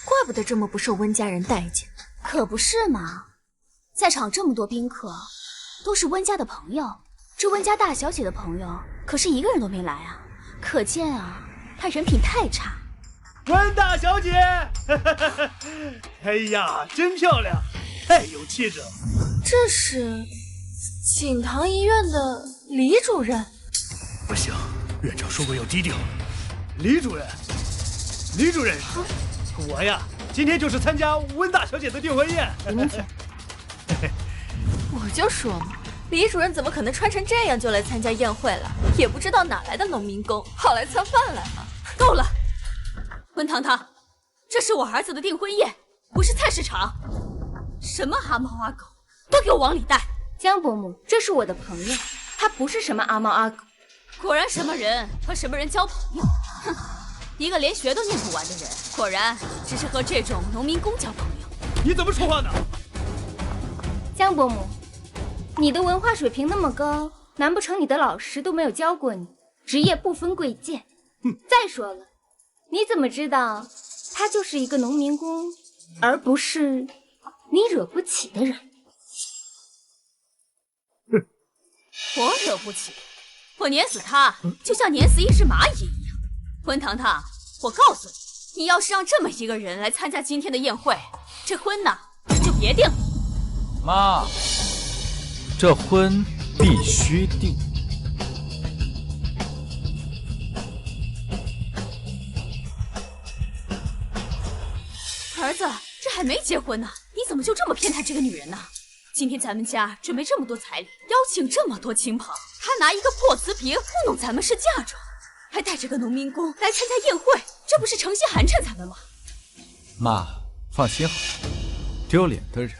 怪不得这么不受温家人待见。可不是嘛，在场这么多宾客，都是温家的朋友，这温家大小姐的朋友可是一个人都没来啊，可见啊，她人品太差。温大小姐，哎呀，真漂亮，太有气质了。这是锦堂医院的李主任。不行，院长说过要低调。李主任，我呀，今天就是参加温大小姐的订婚宴。明天。我就说嘛，李主任怎么可能穿成这样就来参加宴会了？也不知道哪来的农民工，好来蹭饭来了。够了，温堂堂，这是我儿子的订婚宴，不是菜市场。什么阿猫阿狗，都给我往里带。江伯母，这是我的朋友，他不是什么阿猫阿狗。果然什么人和什么人交朋友。哼，一个连学都念不完的人，果然只是和这种农民工交朋友。你怎么说话呢？江伯母，你的文化水平那么高，难不成你的老师都没有教过你职业不分贵贱？再说了，你怎么知道他就是一个农民工，而不是你惹不起的人？我惹不起，我碾死他就像碾死一只蚂蚁一样。温堂堂，我告诉你，你要是让这么一个人来参加今天的宴会，这婚呢就别定了。妈，这婚必须定。儿子，这还没结婚呢，你怎么就这么偏袒这个女人呢？今天咱们家准备这么多彩礼，邀请这么多亲朋，他拿一个破瓷瓶糊弄咱们是嫁妆，还带着个农民工来参加宴会，这不是诚心寒碜咱们吗？妈，放心好了，丢脸的人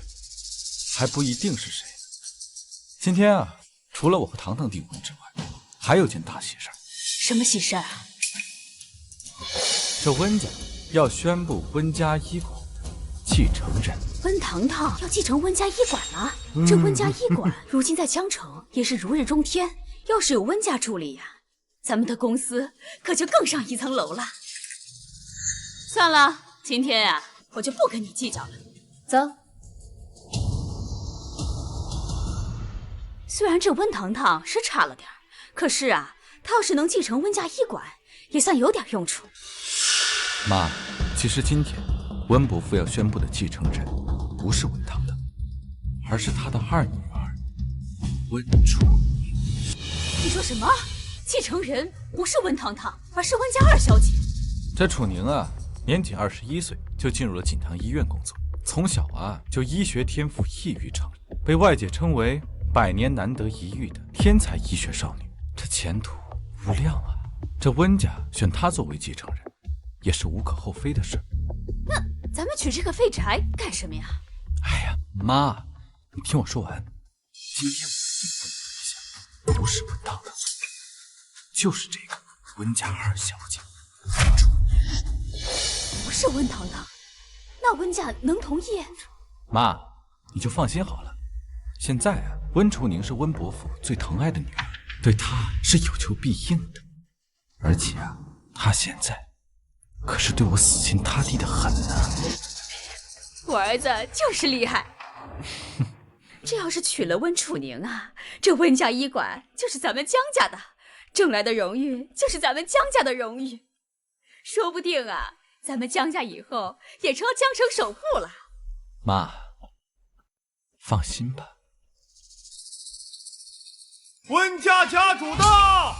还不一定是谁呢。今天啊，除了我和糖糖订婚之外，还有件大喜事儿。什么喜事儿啊？这温家要宣布温家医馆的继承人。温堂堂要继承温家医馆了，这温家医馆如今在江城也是如日中天，要是有温家助力呀，咱们的公司可就更上一层楼了。算了，今天啊，我就不跟你计较了。走。虽然这温堂堂是差了点儿，可是啊，他要是能继承温家医馆，也算有点用处。妈，其实今天温伯父要宣布的继承人不是温堂堂，而是他的二女儿温楚宁。你说什么？继承人不是温堂堂，而是温家二小姐？这楚宁啊，年仅21岁就进入了锦堂医院工作，从小啊就医学天赋异于常人，被外界称为100年难得一遇的天才医学少女，这前途无量啊！这温家选她作为继承人，也是无可厚非的事。那咱们娶这个废柴干什么呀？哎呀，妈，你听我说完。今天我订婚的对象不是温堂堂，就是这个温家二小姐。不是温堂堂，那温家能同意？妈，你就放心好了。现在啊，温楚宁是温伯父最疼爱的女儿，对她是有求必应的。而且啊，她现在可是对我死心塌地的很啊。我儿子就是厉害。这要是娶了温楚宁啊，这温家医馆就是咱们江家的，挣来的荣誉就是咱们江家的荣誉，说不定啊，咱们江家以后也成了江城首富了。妈，放心吧。温家家主到！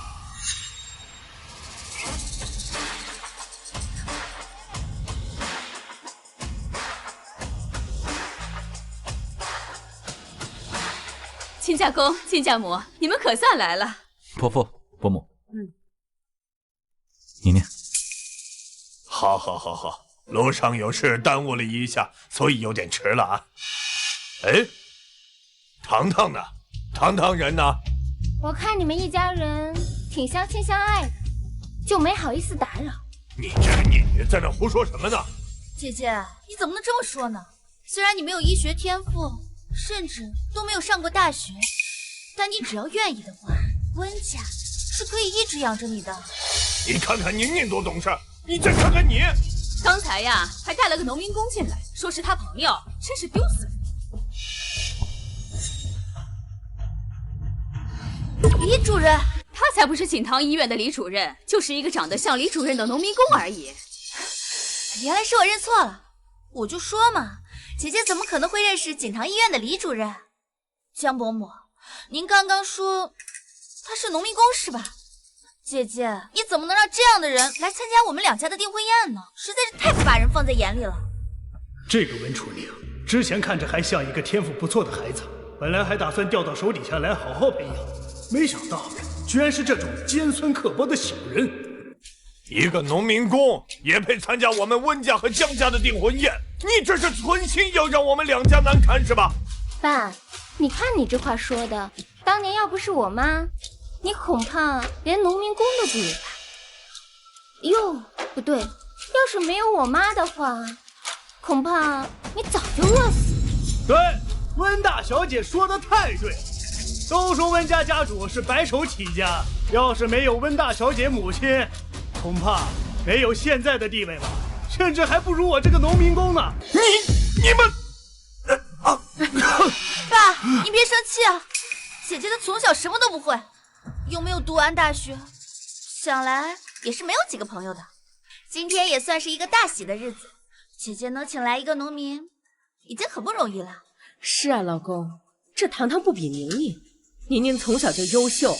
亲家公、亲家母，你们可算来了。伯父、伯母，宁宁，好，楼上有事耽误了一下，所以有点迟了啊。哎，糖糖呢？糖糖人呢？我看你们一家人挺相亲相爱的，就没好意思打扰。你这个孽女在那胡说什么呢？姐姐，你怎么能这么说呢？虽然你没有医学天赋，甚至都没有上过大学，但你只要愿意的话，温家是可以一直养着你的。你看看宁宁多懂事，你再看看你，刚才呀还带了个农民工进来，说是他朋友，真是丢死人。李主任，他才不是锦堂医院的李主任，就是一个长得像李主任的农民工而已。原来是我认错了，我就说嘛，姐姐怎么可能会认识锦堂医院的李主任？江伯母，您刚刚说他是农民工是吧？姐姐，你怎么能让这样的人来参加我们两家的订婚宴呢？实在是太不把人放在眼里了。这个温楚宁之前看着还像一个天赋不错的孩子，本来还打算调到手底下来好好培养，没想到居然是这种尖酸刻薄的小人。一个农民工也配参加我们温家和江家的订婚宴？你这是存心要让我们两家难堪是吧？爸，你看你这话说的，当年要不是我妈，你恐怕连农民工都不如吧？哟，不对，要是没有我妈的话，恐怕你早就饿死了。对，温大小姐说的太对了。都说温家家主是白手起家，要是没有温大小姐母亲，恐怕没有现在的地位吧，甚至还不如我这个农民工呢。你们，爸，你别生气啊。姐姐她从小什么都不会，又没有读完大学，想来也是没有几个朋友的。今天也算是一个大喜的日子，姐姐能请来一个农民，已经很不容易了。是啊，老公，这堂堂不比宁宁，宁宁从小就优秀，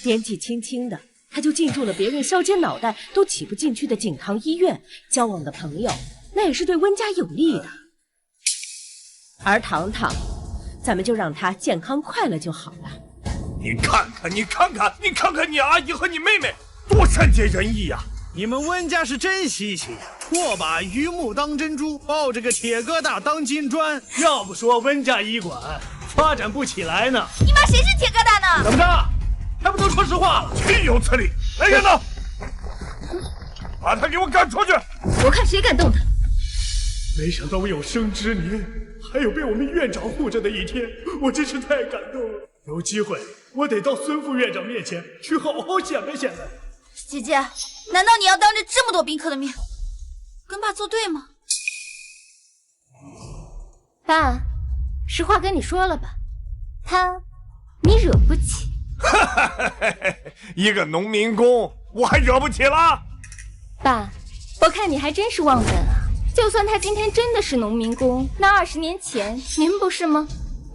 年纪轻轻的，她就进入了别人削尖脑袋都挤不进去的锦堂医院，交往的朋友那也是对温家有利的。而糖糖，咱们就让她健康快乐就好了。你看看你阿姨和你妹妹多善解人意呀！你们温家是真稀奇呀，过把榆木当珍珠，抱着个铁疙瘩当金砖。要不说温家医馆发展不起来呢。你妈谁是铁疙瘩呢？怎么着，还不能说实话了？岂有此理！来人呐，把他给我赶出去！我看谁敢动他！没想到我有生之年还有被我们院长护着的一天，我真是太感动了。有机会我得到孙副院长面前去好好显摆显摆。姐姐，难道你要当着这么多宾客的面跟爸作对吗？爸，实话跟你说了吧，他你惹不起。一个农民工，我还惹不起了？爸，我看你还真是忘本啊！就算他今天真的是农民工，那20年前您不是吗？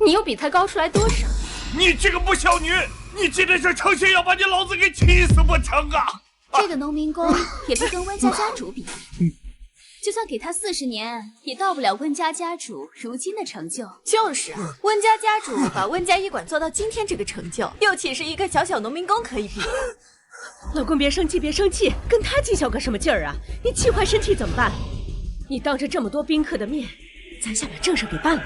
你又比他高出来多少？你这个不孝女，你今天是诚心要把你老子给气死不成啊！这个农民工也不跟温家家主比，就算给他40年，也到不了温家家主如今的成就。就是温家家主把温家医馆做到今天这个成就，又岂是一个小小农民工可以比？老公别生气，别生气，跟他计较个什么劲儿啊？你气坏身体怎么办？你当着这么多宾客的面，咱先把正事给办了。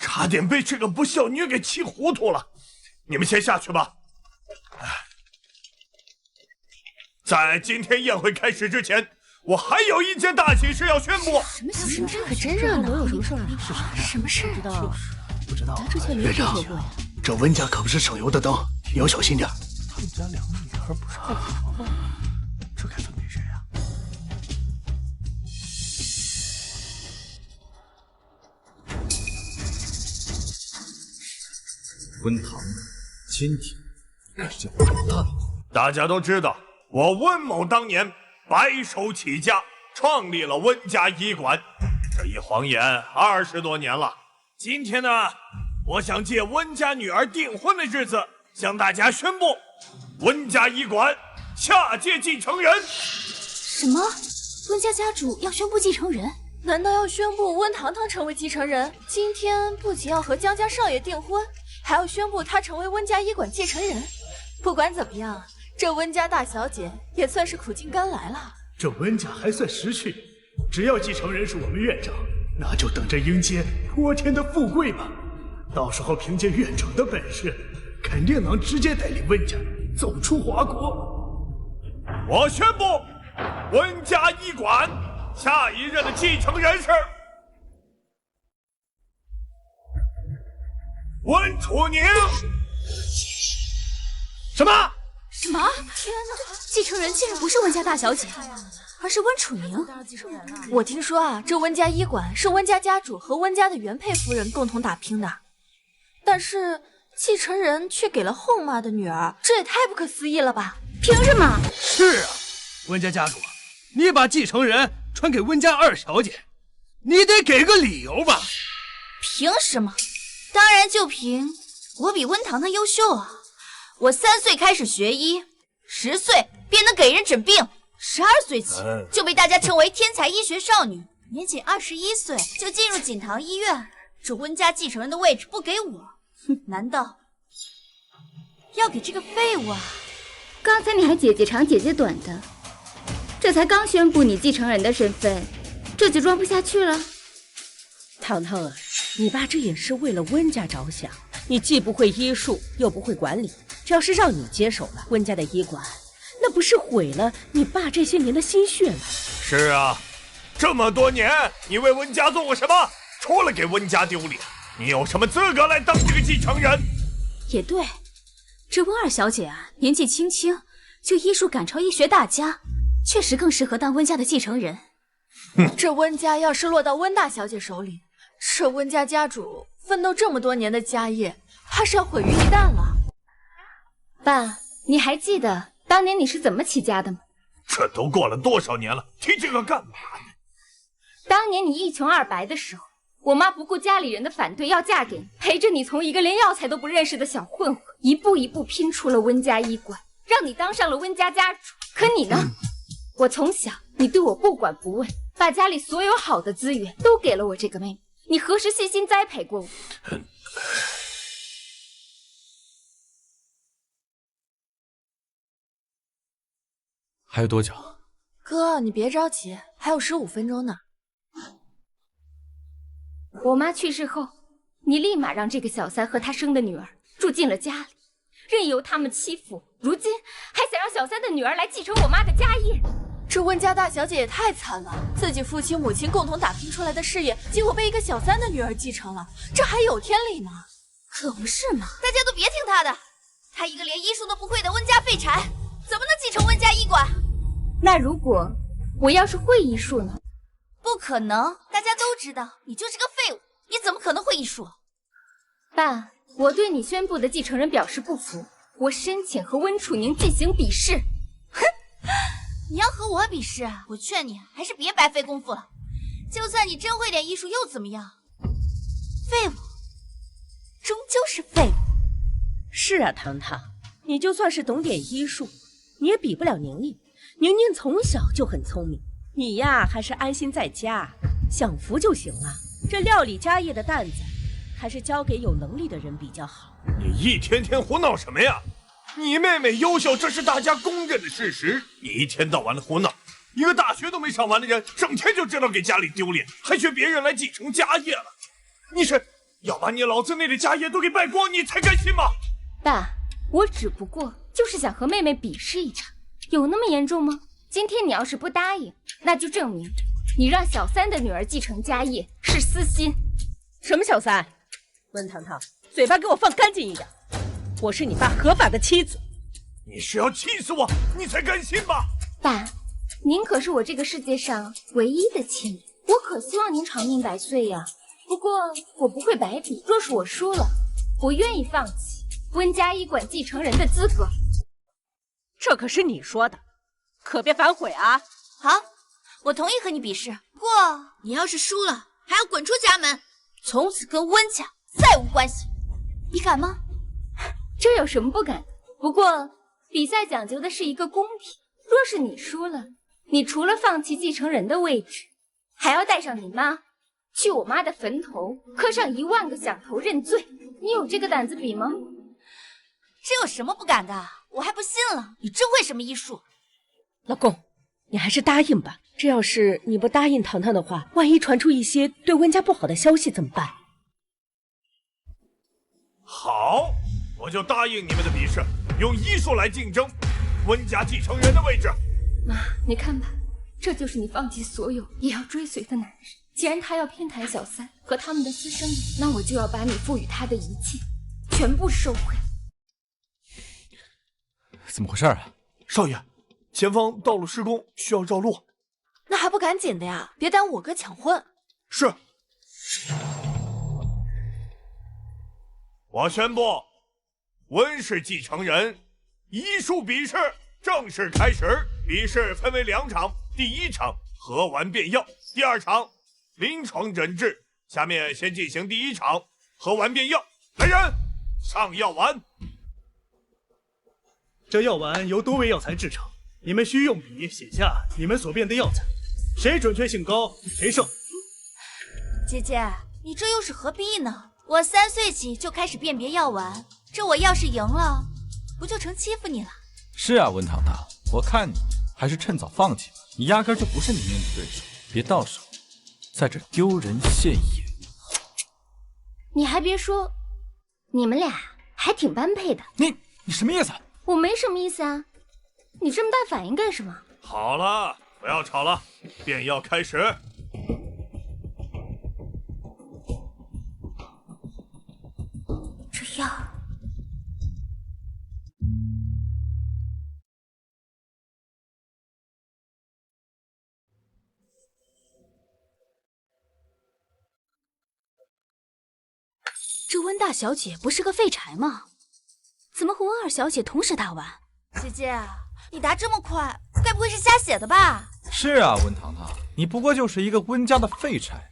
差点被这个不孝女给气糊涂了。你们先下去吧。在今天宴会开始之前，我还有一件大喜事要宣布。什么喜事？可真热闹！有什么事啊？什么事？不知道。咱之前没听说过呀。这温家可不是省油的灯，你要小心点。他们家2个女儿不是好好吗？这该分给谁啊？温堂、千庭，这叫完蛋了。大家都知道，我温某当年白手起家，创立了温家医馆，这一晃眼20多年了。今天呢，我想借温家女儿订婚的日子，向大家宣布，温家医馆下届继承人。什么？温家家主要宣布继承人？难道要宣布温堂堂成为继承人？今天不仅要和江家少爷订婚，还要宣布他成为温家医馆继承人。不管怎么样，这温家大小姐也算是苦尽甘来了。这温家还算识趣，只要继承人是我们院长，那就等着迎接泼天的富贵吧。到时候凭借院长的本事，肯定能直接带领温家走出华国。我宣布，温家医馆下一任的继承人是温楚宁。什么？什么？天哪！继承人竟然不是温家大小姐，而是温楚宁。我听说啊，这温家医馆是温家家主和温家的原配夫人共同打拼的，但是继承人却给了后妈的女儿，这也太不可思议了吧？凭什么？是啊，温家家主，你把继承人传给温家二小姐，你得给个理由吧？凭什么？当然就凭我比温堂堂优秀啊！我3岁开始学医，10岁便能给人诊病，12岁起就被大家称为天才医学少女，年仅21岁就进入锦堂医院。这温家继承人的位置不给我，难道要给这个废物啊？刚才你还姐姐长姐姐短的，这才刚宣布你继承人的身份，这就装不下去了？糖糖啊，你爸这也是为了温家着想，你既不会医术，又不会管理，这要是让你接手了温家的医馆，那不是毁了你爸这些年的心血吗？是啊，这么多年你为温家做过什么？除了给温家丢脸，你有什么资格来当这个继承人？也对，这温二小姐啊，年纪轻轻就医术赶超医学大家，确实更适合当温家的继承人。这温家要是落到温大小姐手里，这温家家主奋斗这么多年的家业，怕是要毁于一旦了。爸，你还记得当年你是怎么起家的吗？这都过了多少年了，提这个干嘛呢？当年你一穷二白的时候，我妈不顾家里人的反对要嫁给你，陪着你从一个连药材都不认识的小混混，一步一步拼出了温家医馆，让你当上了温家家主。可你呢？我从小你对我不管不问，把家里所有好的资源都给了我这个妹妹，你何时细心栽培过我？还有多久？哥，你别着急，还有15分钟呢。我妈去世后，你立马让这个小三和她生的女儿住进了家里，任由他们欺负。如今还想让小三的女儿来继承我妈的家业，这温家大小姐也太惨了，自己父亲母亲共同打拼出来的事业，结果被一个小三的女儿继承了，这还有天理吗？可不是嘛！大家都别听她的，她一个连医术都不会的温家废柴，怎么能继承温家医馆？那如果我要是会医术呢？不可能，大家都知道你就是个废物，你怎么可能会医术？爸，我对你宣布的继承人表示不服，我申请和温楚宁进行比试。哼，你要和我比试，我劝你还是别白费功夫了。就算你真会点医术又怎么样？废物，终究是废物。是啊，糖糖，你就算是懂点医术，你也比不了宁宁。宁宁从小就很聪明，你呀还是安心在家享福就行了。这料理家业的担子，还是交给有能力的人比较好。你一天天胡闹什么呀？你妹妹优秀，这是大家公认的事实。你一天到晚的胡闹，一个大学都没上完的人，整天就知道给家里丢脸，还学别人来继承家业了。你是要把你老子那的家业都给败光，你才甘心吗？爸，我只不过就是想和妹妹比试一场，有那么严重吗？今天你要是不答应，那就证明你让小三的女儿继承家业是私心。什么小三？温糖糖，嘴巴给我放干净一点！我是你爸合法的妻子。你是要气死我，你才甘心吧？爸，您可是我这个世界上唯一的亲人，我可希望您长命百岁呀。不过我不会白比，若是我输了，我愿意放弃温家医馆继承人的资格。这可是你说的，可别反悔啊！好，我同意和你比试，不过你要是输了，还要滚出家门，从此跟温家再无关系。你敢吗？这有什么不敢的？不过比赛讲究的是一个公平，若是你输了，你除了放弃继承人的位置，还要带上你妈去我妈的坟头磕上1万个响头认罪。你有这个胆子比吗？这有什么不敢的？我还不信了，你真会什么医术？老公，你还是答应吧。这要是你不答应糖糖的话，万一传出一些对温家不好的消息怎么办？好，我就答应你们的比试，用医术来竞争温家继承人的位置。妈，你看吧，这就是你放弃所有也要追随的男人。既然他要偏袒小三和他们的私生女，那我就要把你赋予他的一切全部收回。怎么回事啊？少爷，前方道路施工，需要绕路。那还不赶紧的呀，别耽误我哥抢婚。是。我宣布，温氏继承人医术比试正式开始。比试分为2场，第1场喝完变药，第2场临床诊治。下面先进行第1场喝完变药。来人，上药丸。这药丸由多味药材制成，你们需用笔写下你们所变的药材，谁准确性高谁胜。姐姐，你这又是何必呢？我3岁起就开始辨别药丸，这我要是赢了，不就成欺负你了？是啊，温糖糖，我看你还是趁早放弃吧，你压根就不是宁宁的对手，别到时候在这丢人现眼。你还别说，你们俩还挺般配的。你什么意思？我没什么意思啊，你这么大反应干什么？好了，不要吵了，变药开始。这药这温大小姐不是个废柴吗？怎么和温二小姐同时答完？姐姐，你答这么快，该不会是瞎写的吧？是啊，温糖糖，你不过就是一个温家的废柴，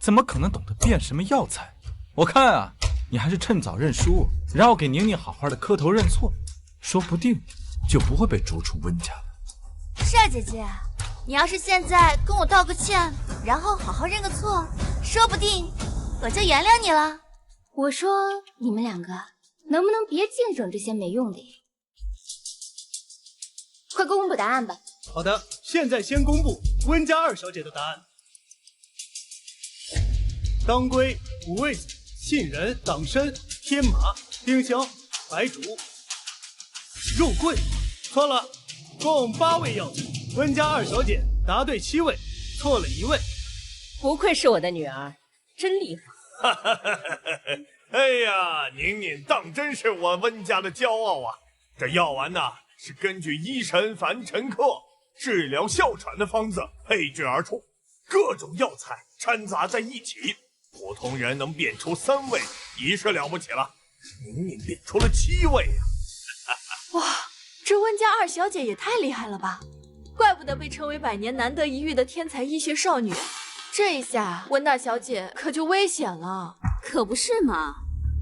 怎么可能懂得变什么药材？我看啊，你还是趁早认输，然后给宁宁好好的磕头认错，说不定就不会被逐出温家了。是啊，姐姐，你要是现在跟我道个歉，然后好好认个错，说不定我就原谅你了。我说你们两个能不能别净整这些没用的？快公布答案吧。好的，现在先公布温家二小姐的答案。当归、五味子、杏仁、党参、天麻、丁香、白术、肉桂。错了，共8味药材，温家二小姐答对7位，错了1位。不愧是我的女儿，真厉害。哎呀，宁宁当真是我温家的骄傲啊！这药丸呐，是根据医神凡尘客治疗哮喘的方子配制而出，各种药材掺杂在一起，普通人能变出3味已是了不起了，宁宁变出了7味啊！哇，这温家二小姐也太厉害了吧！怪不得被称为100年难得一遇的天才医学少女。这一下，温大小姐可就危险了。可不是嘛，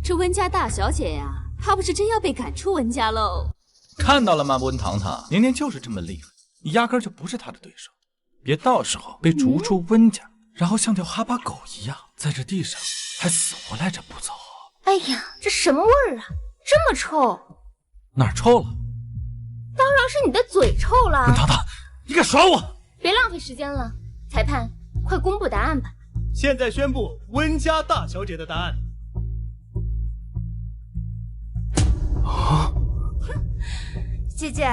这温家大小姐呀，怕不是真要被赶出温家喽。看到了吗，温糖糖，宁宁就是这么厉害，你压根就不是她的对手。别到时候被逐出温家，然后像条哈巴狗一样在这地上还死活赖着不走。哎呀，这什么味儿啊，这么臭！哪儿臭了？当然是你的嘴臭了。温糖糖，你敢耍我？别浪费时间了，裁判，快公布答案吧。现在宣布温家大小姐的答案。姐姐，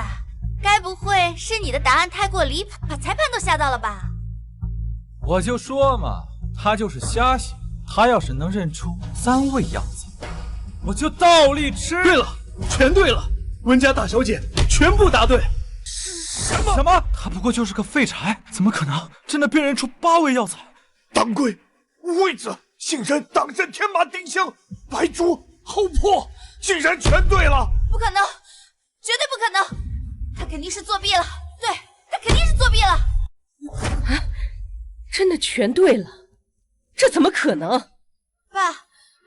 该不会是你的答案太过离谱，把裁判都吓到了吧？我就说嘛，他就是瞎写。他要是能认出3味药材，我就倒立吃。对了，全对了，温家大小姐全部答对。什么？他不过就是个废柴，怎么可能真的辨认出8味药材？当归、五味子、杏仁、党参、天麻、丁香、白术、厚朴，竟然全对了！不可能，绝对不可能！他肯定是作弊了，对，他肯定是作弊了！啊，真的全对了，这怎么可能？爸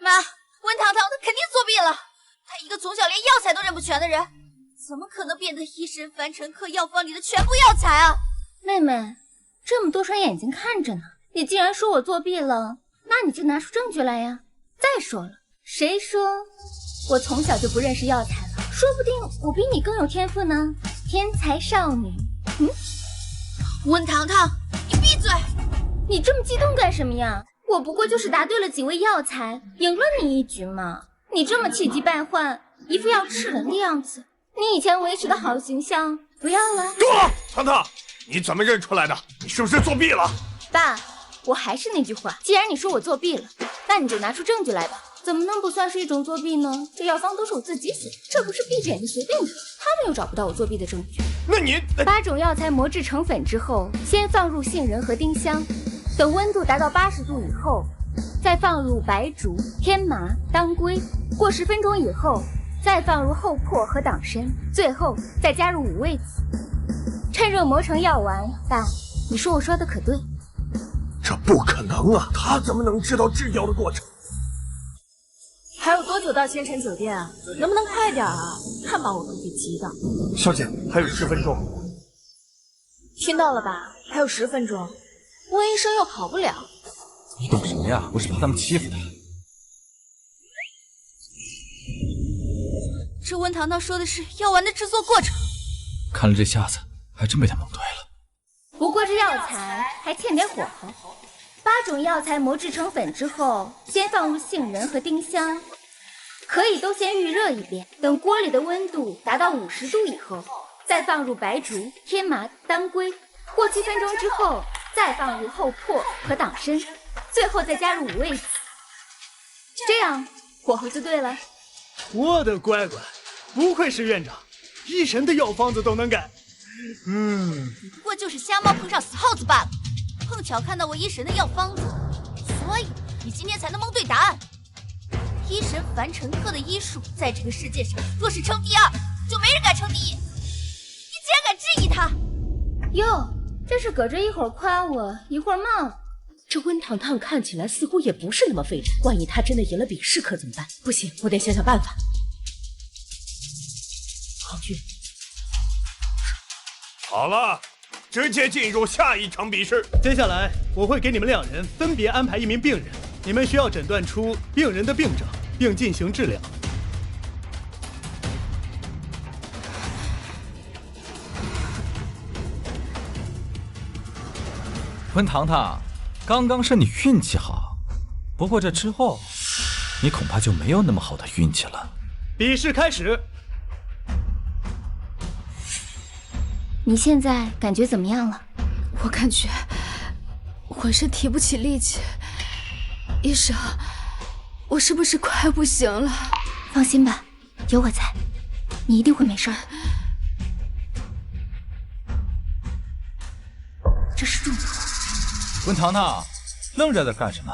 妈，温糖糖他肯定作弊了，他一个从小连药材都认不全的人，怎么可能辨得医神凡尘客药方里的全部药材啊？妹妹，这么多双眼睛看着呢，你既然说我作弊了，那你就拿出证据来呀！再说了，谁说我从小就不认识药材了？说不定我比你更有天赋呢，天才少女。温糖糖，你闭嘴！你这么激动干什么呀？我不过就是答对了几味药材，赢了你一局嘛。你这么气急败坏，一副要吃人的样子，你以前维持的好形象不要了？够了，糖糖，你怎么认出来的？你是不是作弊了？爸，我还是那句话，既然你说我作弊了，那你就拿出证据来吧。怎么能不算是一种作弊呢？这药方都是我自己写，这不是闭着眼睛随便的。他们又找不到我作弊的证据。那你8种药材磨制成粉之后，先放入杏仁和丁香，等温度达到80度以后，再放入白术、天麻、当归，过10分钟以后，再放入厚朴和党参，最后再加入五味子，趁热磨成药丸。爸，你说我说的可对？这不可能啊！他怎么能知道制药的过程？还有多久到仙尘酒店啊？能不能快点啊？看把我都给急的。小姐，还有10分钟。听到了吧？还有10分钟。温医生又跑不了。你懂什么呀？我是怕他们欺负他。这温糖糖说的是药丸的制作过程。看了这下子，还真被他蒙对了。不过这药材还欠点火候。8种药材磨制成粉之后，先放入杏仁和丁香，可以都先预热一遍，等锅里的温度达到50度以后，再放入白术、天麻、当归，过7分钟之后，再放入厚朴和党参，最后再加入五味子，这样火候就对了。我的乖乖，不愧是院长，医神的药方子都能改。你不过就是瞎猫碰上死耗子罢了，碰巧看到我医神的药方子，所以你今天才能蒙对答案。医神樊成鹤的医术在这个世界上，若是称第二，就没人敢称第一。你竟然敢质疑他？哟，这是搁这一会儿夸我，一会儿骂我。这温糖糖看起来似乎也不是那么废柴，万一他真的赢了比试可怎么办？不行，我得想想办法。浩俊，好了，直接进入下一场比试。接下来我会给你们2人分别安排一名病人，你们需要诊断出病人的病症，并进行治疗。温糖糖，刚刚是你运气好，不过这之后，你恐怕就没有那么好的运气了。比试开始。你现在感觉怎么样了？我感觉浑身提不起力气。医生，我是不是快不行了？放心吧，有我在，你一定会没事。这是重头。温糖糖，愣着在干什么？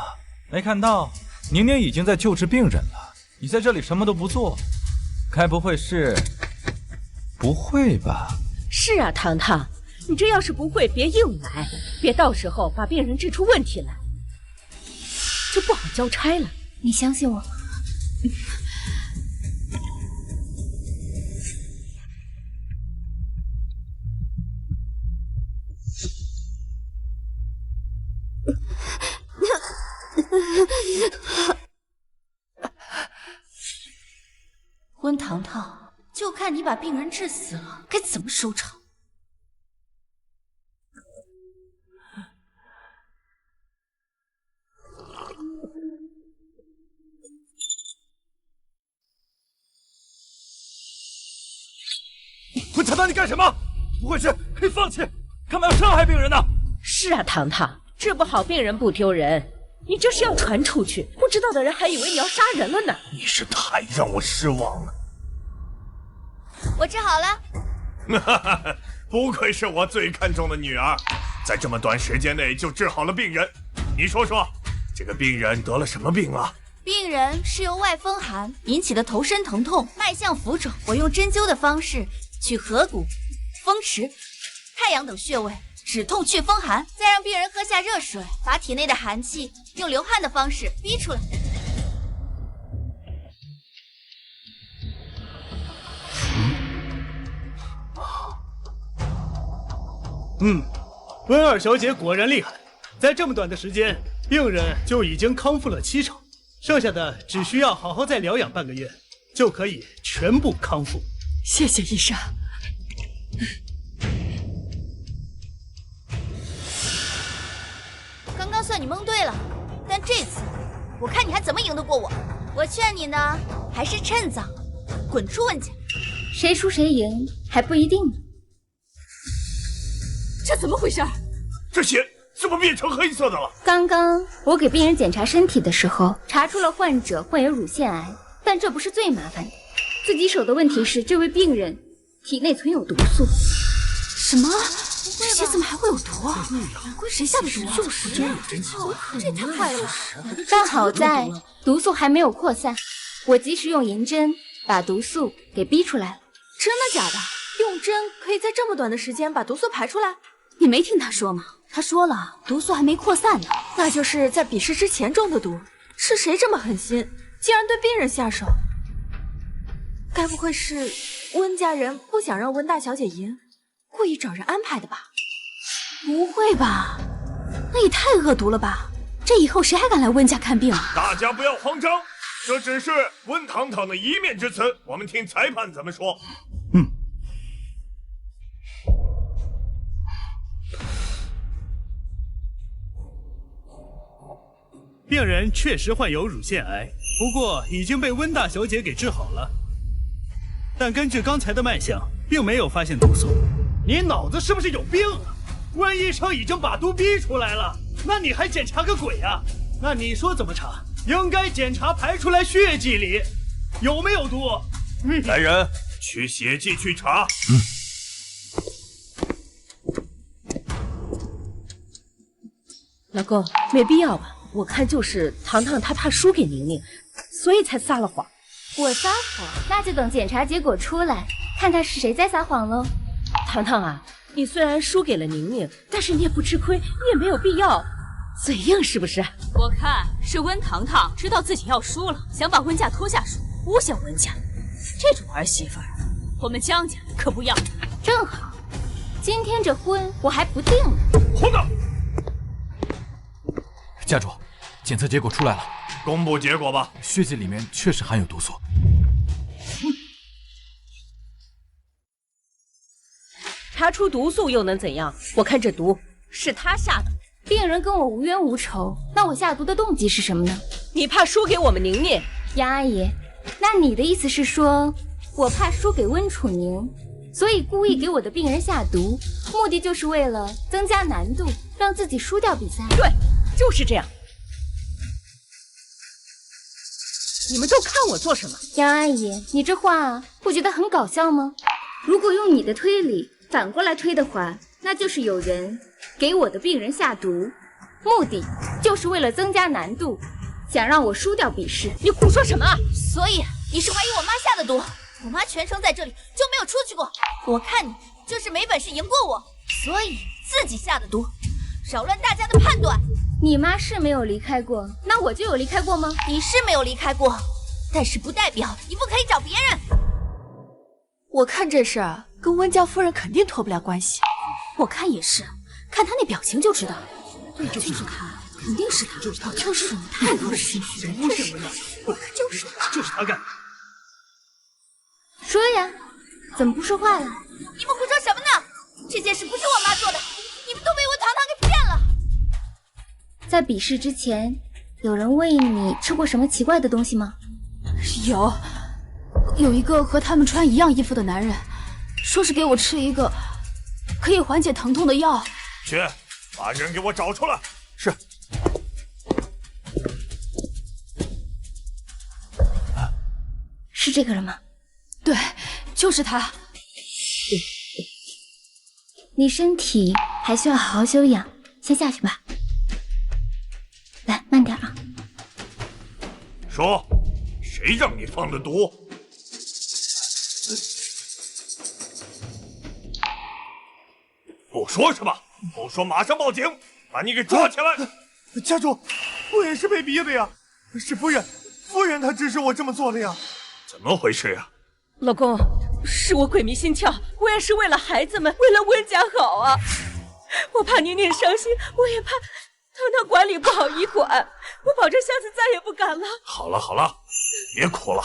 没看到宁宁已经在救治病人了，你在这里什么都不做，该不会是……不会吧？是啊，糖糖，你这要是不会，别硬来，别到时候把病人治出问题来，就不好交差了。你相信我。温糖糖，就看你把病人治死了，该怎么收场。温糖糖，你干什么？不会是可以放弃？干嘛要伤害病人呢？是啊，糖糖，治不好病人不丢人，你这是要传出去，不知道的人还以为你要杀人了呢。你是太让我失望了。我治好了。不愧是我最看重的女儿，在这么短时间内就治好了病人。你说说，这个病人得了什么病啊？病人是由外风寒引起的头身疼痛，脉象浮肿。我用针灸的方式取合谷、风池、太阳等穴位，止痛祛风寒，再让病人喝下热水，把体内的寒气用流汗的方式逼出来。温二小姐果然厉害，在这么短的时间，病人就已经康复了70%，剩下的只需要好好再疗养半个月，就可以全部康复。谢谢医生。刚刚算你蒙对了，但这次我看你还怎么赢得过我。我劝你呢，还是趁早滚出温家。谁输谁赢还不一定呢。这怎么回事？这血怎么变成黑色的了？刚刚我给病人检查身体的时候，查出了患者患有乳腺癌，但这不是最麻烦的。最棘手的问题是，这位病人体内存有毒素。什么？这血怎么还会有毒啊？难怪谁下的毒？就是这也太坏了吧！但好在毒素还没有扩散，我及时用银针把毒素给逼出来了。真的假的？用针可以在这么短的时间把毒素排出来？你没听他说吗？他说了，毒素还没扩散呢。那就是在比试之前中的毒。是谁这么狠心，竟然对病人下手？该不会是温家人不想让温大小姐赢，故意找人安排的吧？不会吧？那也太恶毒了吧！这以后谁还敢来温家看病啊？大家不要慌张，这只是温糖糖的一面之词，我们听裁判怎么说。病人确实患有乳腺癌，不过已经被温大小姐给治好了。但根据刚才的脉象，并没有发现毒素。你脑子是不是有病啊？温医生已经把毒逼出来了，那你还检查个鬼啊？那你说怎么查？应该检查排出来血迹里有没有毒。来人，去血迹去查。老公，没必要吧？我看就是糖糖她怕输给宁宁，所以才撒了谎。我撒谎，那就等检查结果出来，看看是谁在撒谎喽。糖糖啊，你虽然输给了宁宁，但是你也不吃亏，你也没有必要嘴硬，是不是？我看是温糖糖知道自己要输了，想把温家拖下水，诬陷温家。这种儿媳妇儿，我们江家可不要。正好，今天这婚我还不定呢。混账！家主，检测结果出来了，公布结果吧。血迹里面确实含有毒素。查出毒素又能怎样？我看这毒是他下的。病人跟我无冤无仇，那我下毒的动机是什么呢？你怕输给我们宁宁？杨阿姨，那你的意思是说，我怕输给温楚宁，所以故意给我的病人下毒，目的就是为了增加难度，让自己输掉比赛？对，就是这样。你们都看我做什么？杨阿姨，你这话不觉得很搞笑吗？如果用你的推理反过来推的话，那就是有人给我的病人下毒，目的就是为了增加难度，想让我输掉比试。你胡说什么？所以你是怀疑我妈下的毒？我妈全程在这里就没有出去过。我看你就是没本事赢过我，所以自己下的毒，扰乱大家的判断。你妈是没有离开过，那我就有离开过吗？你是没有离开过，但是不代表你不可以找别人。我看这事儿跟温家夫人肯定脱不了关系。我看也是，看他那表情就知道。对，就是他，肯定是他，就是你太多的心虚了，真是的，就是他，就是他干。说呀，怎么不说话了？你们胡说什么呢？这件事不是我妈做的，你们都被温糖糖给骗了。在比试之前，有人喂你吃过什么奇怪的东西吗？有一个和他们穿一样衣服的男人，说是给我吃一个可以缓解疼痛的药。去，把人给我找出来。是。是这个人吗？对，就是他。你身体还需要好好休养，先下去吧。来，慢点啊。说，谁让你放的毒？不说是吧？不说马上报警，把你给抓起来！家主，我也是被逼的呀，是夫人她指使我这么做的呀。怎么回事呀？老公，是我鬼迷心窍，我也是为了孩子们，为了温家好啊。我怕宁宁伤心，我也怕糖管理不好医馆，我保证下次再也不敢了。好了好了，别哭了，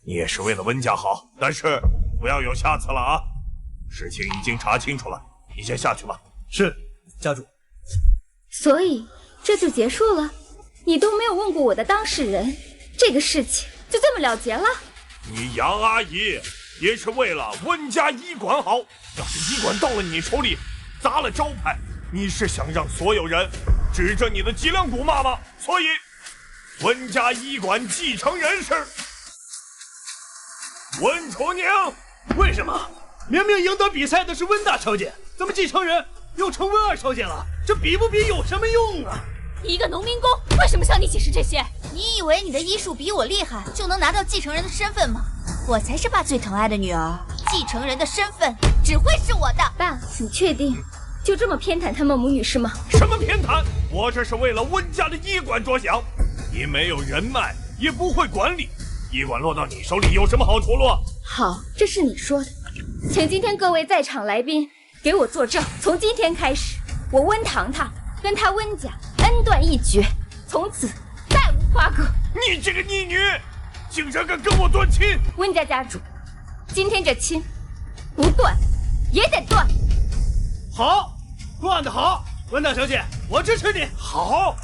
你也是为了温家好，但是不要有下次了啊！事情已经查清楚了，你先下去吧。是，家主。所以这就结束了？你都没有问过我的当事人，这个事情就这么了结了？你杨阿姨也是为了温家医馆好，要是医馆到了你手里，砸了招牌，你是想让所有人指着你的脊梁骨骂吗？所以，温家医馆继承人是温楚宁。为什么？明明赢得比赛的是温大小姐，怎么继承人又成温二小姐了？这比不比有什么用啊？一个农民工为什么向你解释这些？你以为你的医术比我厉害，就能拿到继承人的身份吗？我才是爸最疼爱的女儿，继承人的身份只会是我的。爸，你确定就这么偏袒他们母女是吗？什么偏袒？我这是为了温家的医馆着想。你没有人脉，也不会管理，医馆落到你手里有什么好处落？好，这是你说的。请今天各位在场来宾给我作证，从今天开始，我温糖糖跟他温家恩断义绝，从此再无瓜葛。你这个逆女，竟然敢跟我断亲！温家家主，今天这亲不断也得断。好，断得好，温大小姐，我支持你。好，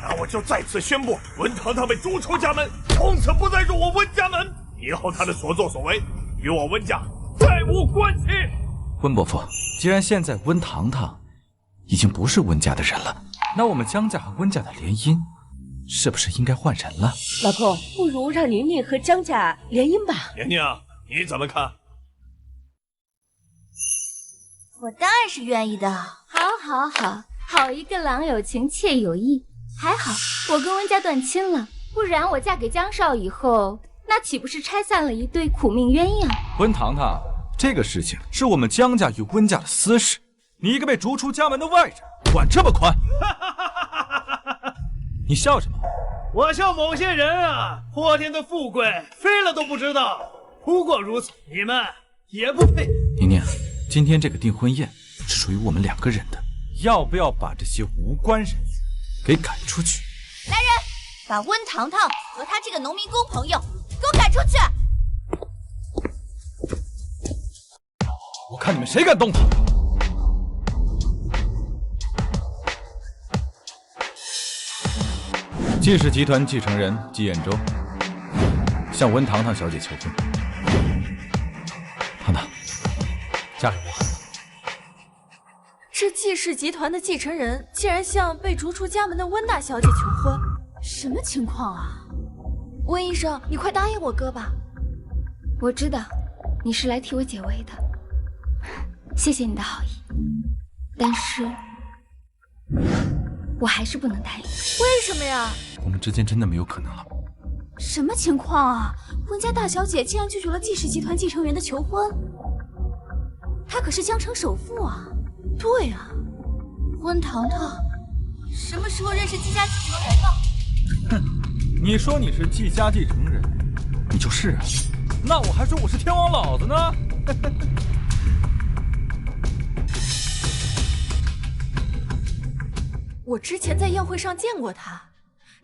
那我就再次宣布，温糖糖被逐出家门，从此不再入我温家门。以后她的所作所为与我温家再无关系。温伯父，既然现在温糖糖已经不是温家的人了，那我们江家和温家的联姻是不是应该换人了？老公，不如让宁宁和江家联姻吧。宁宁，你怎么看？我当然是愿意的。好一个郎有情妾有意。还好我跟温家断亲了，不然我嫁给江少以后，那岂不是拆散了一对苦命鸳鸯？温堂堂，这个事情是我们江家与温家的私事，你一个被逐出家门的外人，管这么宽？你笑什么？我笑某些人啊，破天的富贵飞了都不知道。不过如此，你们也不配。宁宁，今天这个订婚宴是属于我们2个人的，要不要把这些无关人员给赶出去？来人，把温堂堂和他这个农民工朋友给我赶出去！我看你们谁敢动他！季氏集团继承人季彦舟向温堂堂小姐求婚。堂堂，嫁给我。这季氏集团的继承人竟然向被逐出家门的温大小姐求婚，什么情况啊？温医生，你快答应我哥吧。我知道你是来替我解围的，谢谢你的好意，但是我还是不能答应。为什么呀？我们之间真的没有可能了。什么情况啊？温家大小姐竟然拒绝了季氏集团继承人的求婚，她可是江城首富啊！对啊，温堂堂什么时候认识季家继承人的？哼，你说你是季家继承人，你就是啊。那我还说我是天王老子呢。我之前在宴会上见过他，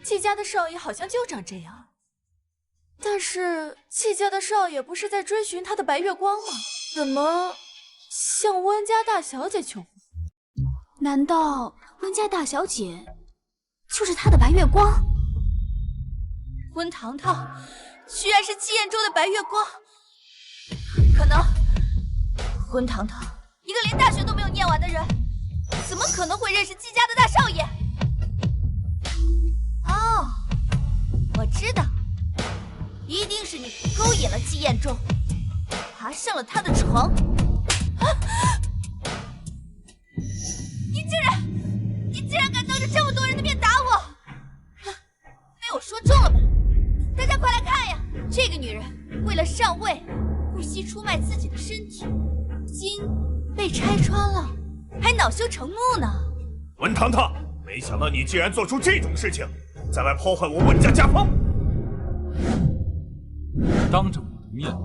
季家的少爷好像就长这样。但是季家的少爷不是在追寻他的白月光吗？怎么向温家大小姐求婚？难道温家大小姐就是他的白月光？温堂堂居然是季彦舟的白月光，可能温堂堂一个连大学都没有念完的人，怎么可能会认识季家的大少爷？哦，我知道，一定是你勾引了季彦舟，爬上了他的床。你竟然敢当着这么多人的面打我！被我说中了吧？大家快来看呀！这个女人为了上位，不惜出卖自己的身体，筋被拆穿了，还恼羞成怒呢。温堂堂，没想到你竟然做出这种事情，再来破坏我温家家风！当着我的面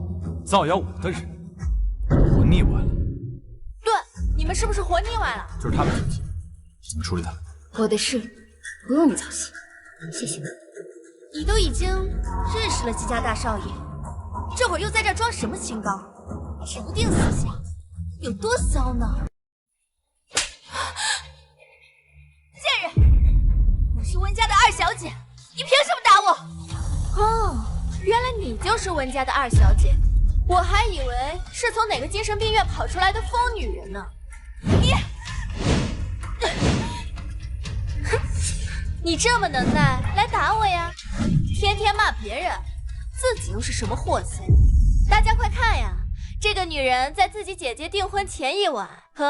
造谣我的人，活腻歪了。对，你们是不是活腻歪了？就是他们生气，怎么处理他们？我的事不用你操心，谢谢。你都已经认识了季家大少爷，这会儿又在这装什么清高？指不定思想有多骚呢！贱人，我是温家的二小姐，你凭什么打我？哦，原来你就是温家的二小姐，我还以为是从哪个精神病院跑出来的疯女人呢。你这么能耐，来打我呀！天天骂别人，自己又是什么货色？大家快看呀！这个女人在自己姐姐订婚前一晚和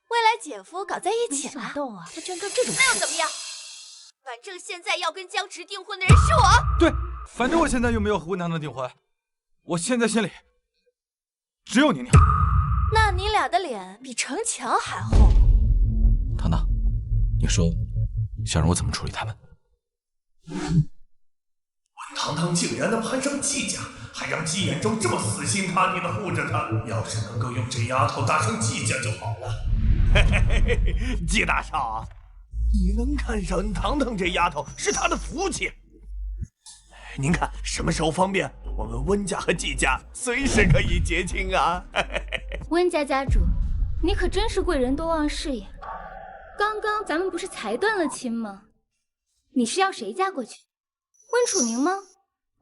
未来姐夫搞在一起了。没想到啊，她居然干这种事！那又怎么样？反正现在要跟江池订婚的人是我。对，反正我现在又没有和温堂堂订婚，我现在心里只有宁宁。那你俩的脸比城墙还厚。堂堂，你说想让我怎么处理他们？温堂堂竟然能攀上季家，还让季彦舟这么死心塌地的护着他。要是能够用这丫头打上季家就好了。嘿嘿嘿嘿，季大少，你能看上温堂堂这丫头是他的福气。您看什么时候方便，我们温家和季家随时可以结亲啊。温家家主，你可真是贵人多忘事呀！刚刚咱们不是才断了亲吗？你是要谁嫁过去？温楚宁吗？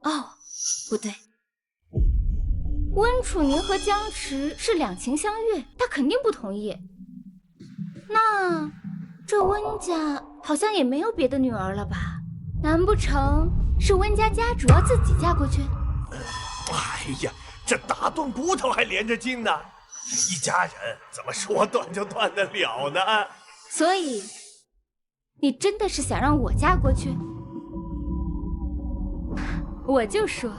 哦，不对，温楚宁和江池是两情相悦，他肯定不同意。那这温家好像也没有别的女儿了吧？难不成是温家家主要自己嫁过去？哎呀，这打断骨头还连着筋呢，一家人怎么说断就断得了呢？所以，你真的是想让我嫁过去？我就说，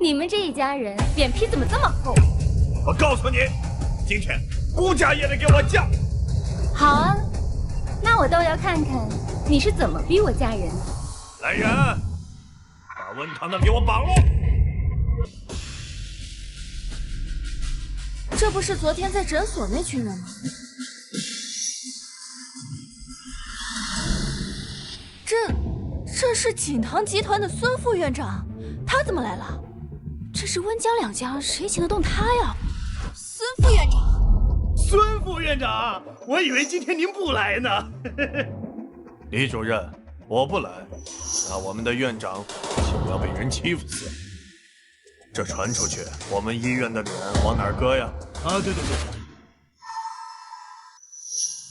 你们这一家人脸皮怎么这么厚？我告诉你，今天顾家也得给我嫁。好啊，那我倒要看看你是怎么逼我嫁人的。来人，把温堂的给我绑了。这不是昨天在诊所那群人吗？这是锦堂集团的孙副院长，他怎么来了？这是温家两家，谁请得动他呀？孙副院长，孙副院长，我以为今天您不来呢。李主任，我不来，那我们的院长就要被人欺负死。这传出去，我们医院的脸往哪儿搁呀？啊，对，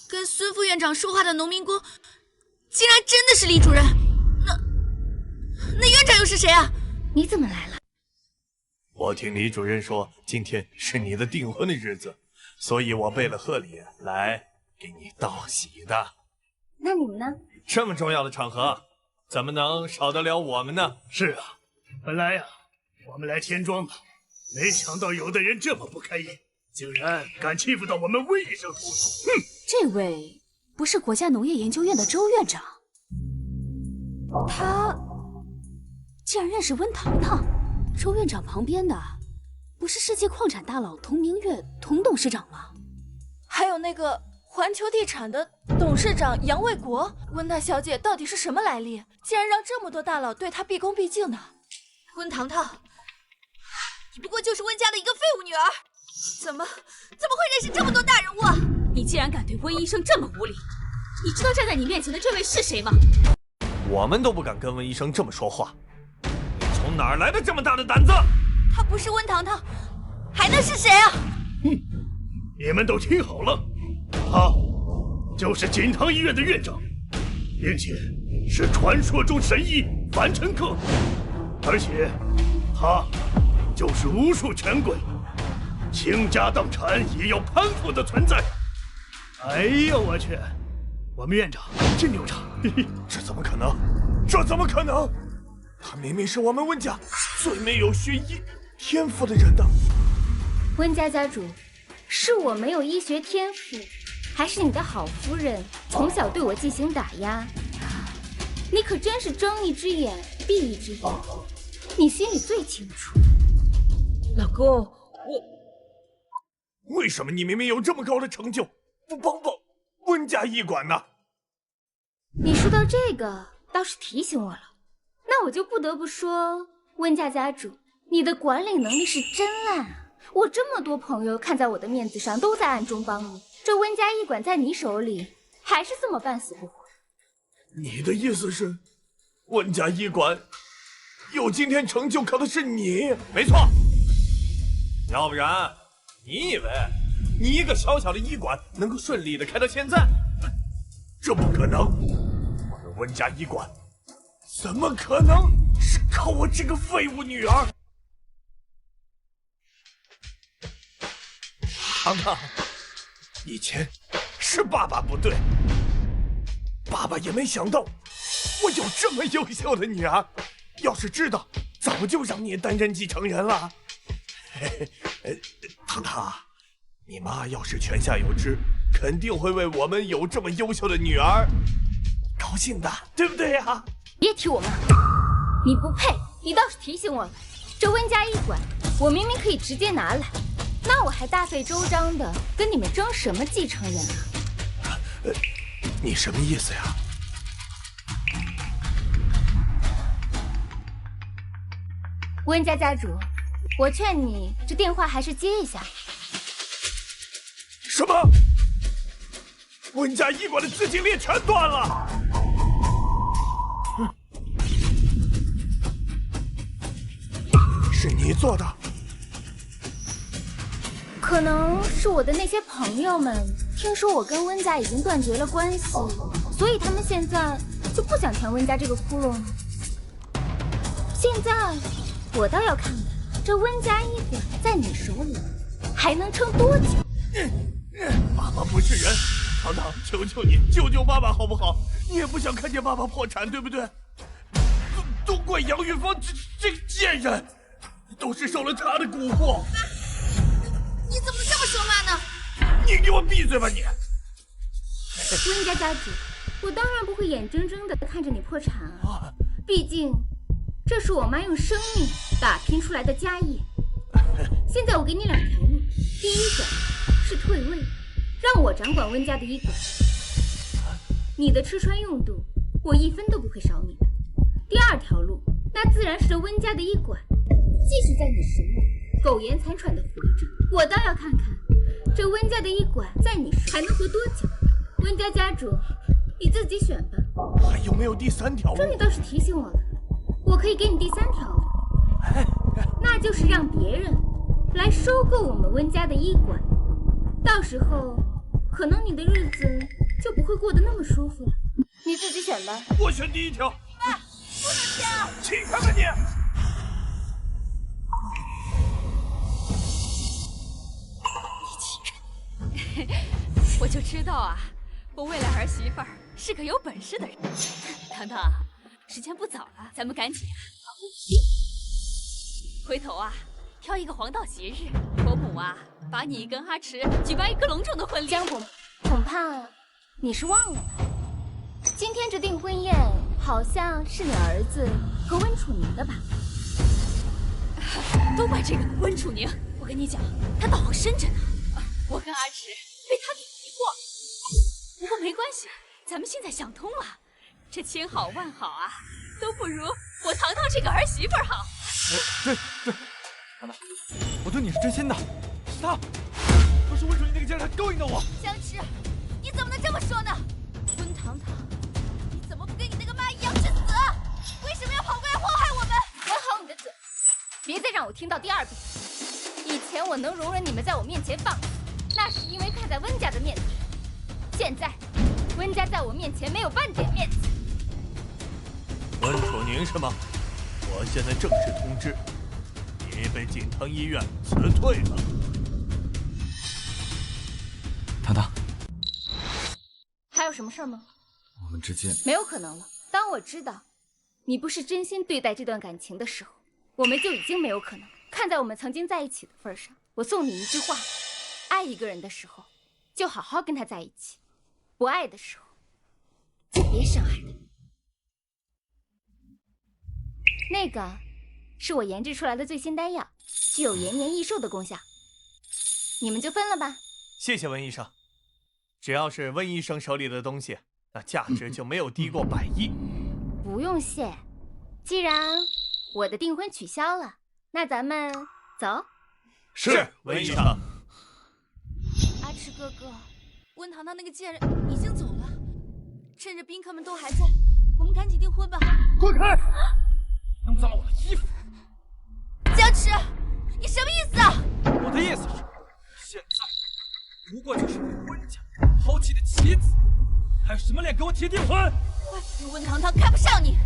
跟孙副院长说话的农民工，竟然真的是李主任。那院长又是谁啊？你怎么来了？我听李主任说，今天是你的订婚的日子，所以我备了贺礼来给你道喜的。那你们呢？这么重要的场合，怎么能少得了我们呢？是啊，本来呀，我们来添庄的，没想到有的人这么不开眼，竟然敢欺负到我们温医生夫妇。哼！这位不是国家农业研究院的周院长？他竟然认识温堂堂？周院长旁边的不是世界矿产大佬童明月童董事长吗？还有那个环球地产的董事长杨卫国。温大小姐到底是什么来历？竟然让这么多大佬对她毕恭毕敬呢？温堂堂，你不过就是温家的一个废物女儿，怎么会认识这么多大人物啊？你竟然敢对温医生这么无礼！你知道站在你面前的这位是谁吗？我们都不敢跟温医生这么说话。从哪儿来的这么大的胆子？他不是温堂堂，还能是谁啊？你们都听好了，他就是锦堂医院的院长，并且是传说中神医樊晨客，而且他就是无数权贵倾家荡产也要攀附的存在。哎呦我去，我们院长真牛叉！这怎么可能？这怎么可能？他明明是我们温家最没有学医天赋的人呢。温家家主，是我没有医学天赋，还是你的好夫人从小对我进行打压？你可真是睁一只眼闭一只眼，你心里最清楚。老公，为什么你明明有这么高的成就，不帮帮温家医馆呢？你说到这个，倒是提醒我了。那我就不得不说，温家家主，你的管理能力是真烂啊！我这么多朋友看在我的面子上，都在暗中帮你。这温家医馆在你手里，还是这么半死不活。你的意思是，温家医馆有今天成就，靠的是你？没错。要不然，你以为你一个小小的医馆能够顺利的开到现在？这不可能！我们温家医馆怎么可能是靠我这个废物女儿？堂堂，以前是爸爸不对，爸爸也没想到我有这么优秀的女儿，要是知道，早就让你担任继承人了。堂堂，你妈要是泉下有知，肯定会为我们有这么优秀的女儿高兴的，对不对呀？别提我妈，你不配。你倒是提醒我了，这温家医馆，我明明可以直接拿来，那我还大费周章的跟你们争什么继承人啊？你什么意思呀？温家家主，我劝你这电话还是接一下。什么？温家医馆的资金链全断了！是你做的？可能是我的那些朋友们听说我跟温家已经断绝了关系，所以他们现在就不想填温家这个窟窿了。现在我倒要看看这温家医馆在你手里还能撑多久。爸爸不是人，堂堂，求求你救救爸爸好不好？你也不想看见爸爸破产，对不对？都怪杨玉芳这个贱人，都是受了她的蛊惑。你怎么能这么说话呢？你给我闭嘴吧你！温家家主，我当然不会眼睁睁地看着你破产啊！毕竟，这是我妈用生命打拼出来的家业。现在我给你2条路，第一个是退位，让我掌管温家的医馆，你的吃穿用度我1分都不会少你的。第2条路，那自然是这温家的医馆继续在你手里苟延残喘的活着，我倒要看看这温家的医馆在你手还能活多久。温家家主，你自己选吧。还有没有第3条路？这你倒是提醒我了，我可以给你第3条路，那就是让别人来收购我们温家的医馆，到时候可能你的日子就不会过得那么舒服了。你自己选吧。我选第1条。妈，不能这样！请开吧你！你欺人！我就知道啊，我未来儿媳妇儿是个有本事的人。糖糖，时间不早了，咱们赶紧回头啊，挑一个黄道吉日，伯母啊，把你跟阿池举办一个隆重的婚礼。江伯母，恐怕你是忘了吧？今天这订婚宴好像是你儿子和温楚宁的吧？都怪这个温楚宁，我跟你讲，他道行深着呢。我跟阿池被他给迷惑了。不过没关系，咱们现在想通了，这千好万好啊，都不如我糖糖这个儿媳妇儿好。对，糖糖，我对你是真心的，是他，都是温楚宁那个贱人勾引的我。江池，你怎么能这么说呢？温糖糖，你怎么不跟你那个妈一样去死？为什么要跑过来祸害我们？管好你的嘴，别再让我听到第2遍。以前我能容忍你们在我面前放肆，那是因为看在温家的面子。现在，温家在我面前没有半点面子。温楚宁是吗？我现在正式通知，你被锦堂医院辞退了。糖糖，还有什么事吗？我们之间没有可能了。当我知道你不是真心对待这段感情的时候，我们就已经没有可能。看在我们曾经在一起的份上，我送你一句话：爱一个人的时候，就好好跟他在一起；不爱的时候，就别伤害他。那个是我研制出来的最新丹药，具有延年益寿的功效。你们就分了吧。谢谢温医生，只要是温医生手里的东西，那价值就没有低过100亿。不用谢，既然我的订婚取消了，那咱们走。是，温医生。阿池哥哥，温糖糖那个贱人已经走了，趁着宾客们都还在，我们赶紧订婚吧。滚开！弄脏了我的衣服。江池，你什么意思啊？我的意思是，现在不过就是温家抛弃的棋子，还有什么脸给我提订婚？怪不得温糖糖看不上你，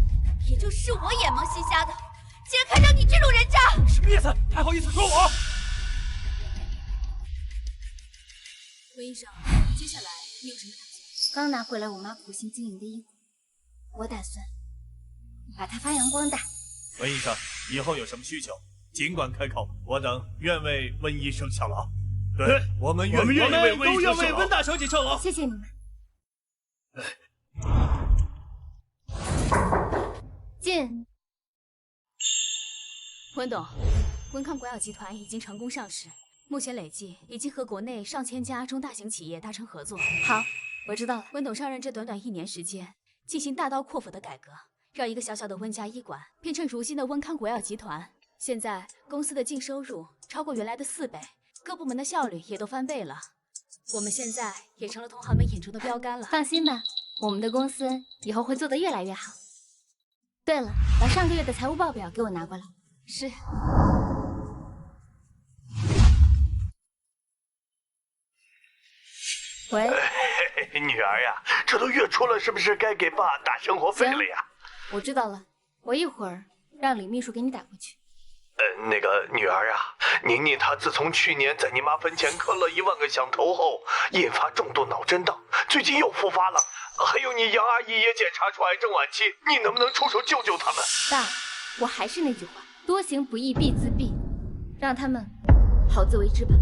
也就是我眼盲心瞎的，竟然看上你这种人渣！什么意思？还好意思说我？温医生，接下来你有什么打算？刚拿回来我妈苦心经营的医馆，我打算把它发扬光大。温医生，以后有什么需求，尽管开口，我等愿为温医生效劳。对，我们愿意为温医生效劳。温大小姐效劳。谢谢你们。进。温董，温康国药集团已经成功上市，目前累计已经和国内上千家中大型企业达成合作。好，我知道了。温董上任这短短1年时间，进行大刀阔斧的改革，让一个小小的温家医馆变成如今的温康国药集团。现在公司的净收入超过原来的4倍，各部门的效率也都翻倍了。我们现在也成了同行们眼中的标杆了。放心吧，我们的公司以后会做得越来越好。对了，把上个月的财务报表给我拿过来。是。喂，女儿呀，这都月初了，是不是该给爸打生活费了呀？我知道了，我一会儿让李秘书给你打过去。那个女儿啊，宁宁她自从去年在你妈坟前磕了1万个响头后，引发重度脑震荡，最近又复发了。还有你杨阿姨也检查出癌症晚期，你能不能出手救救他们？爸，我还是那句话，多行不义必自毙，让他们好自为之吧。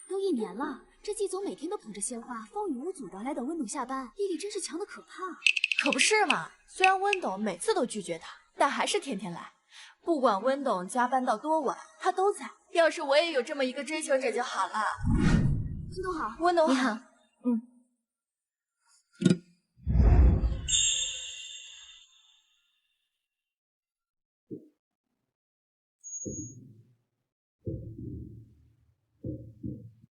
都1年了，这季总每天都捧着鲜花，风雨无阻的来等温董下班，毅力真是强的可怕。可不是嘛，虽然温董每次都拒绝他，但还是天天来。不管温董加班到多晚，他都在。要是我也有这么一个追求者就好了。温董好。温董你好。嗯。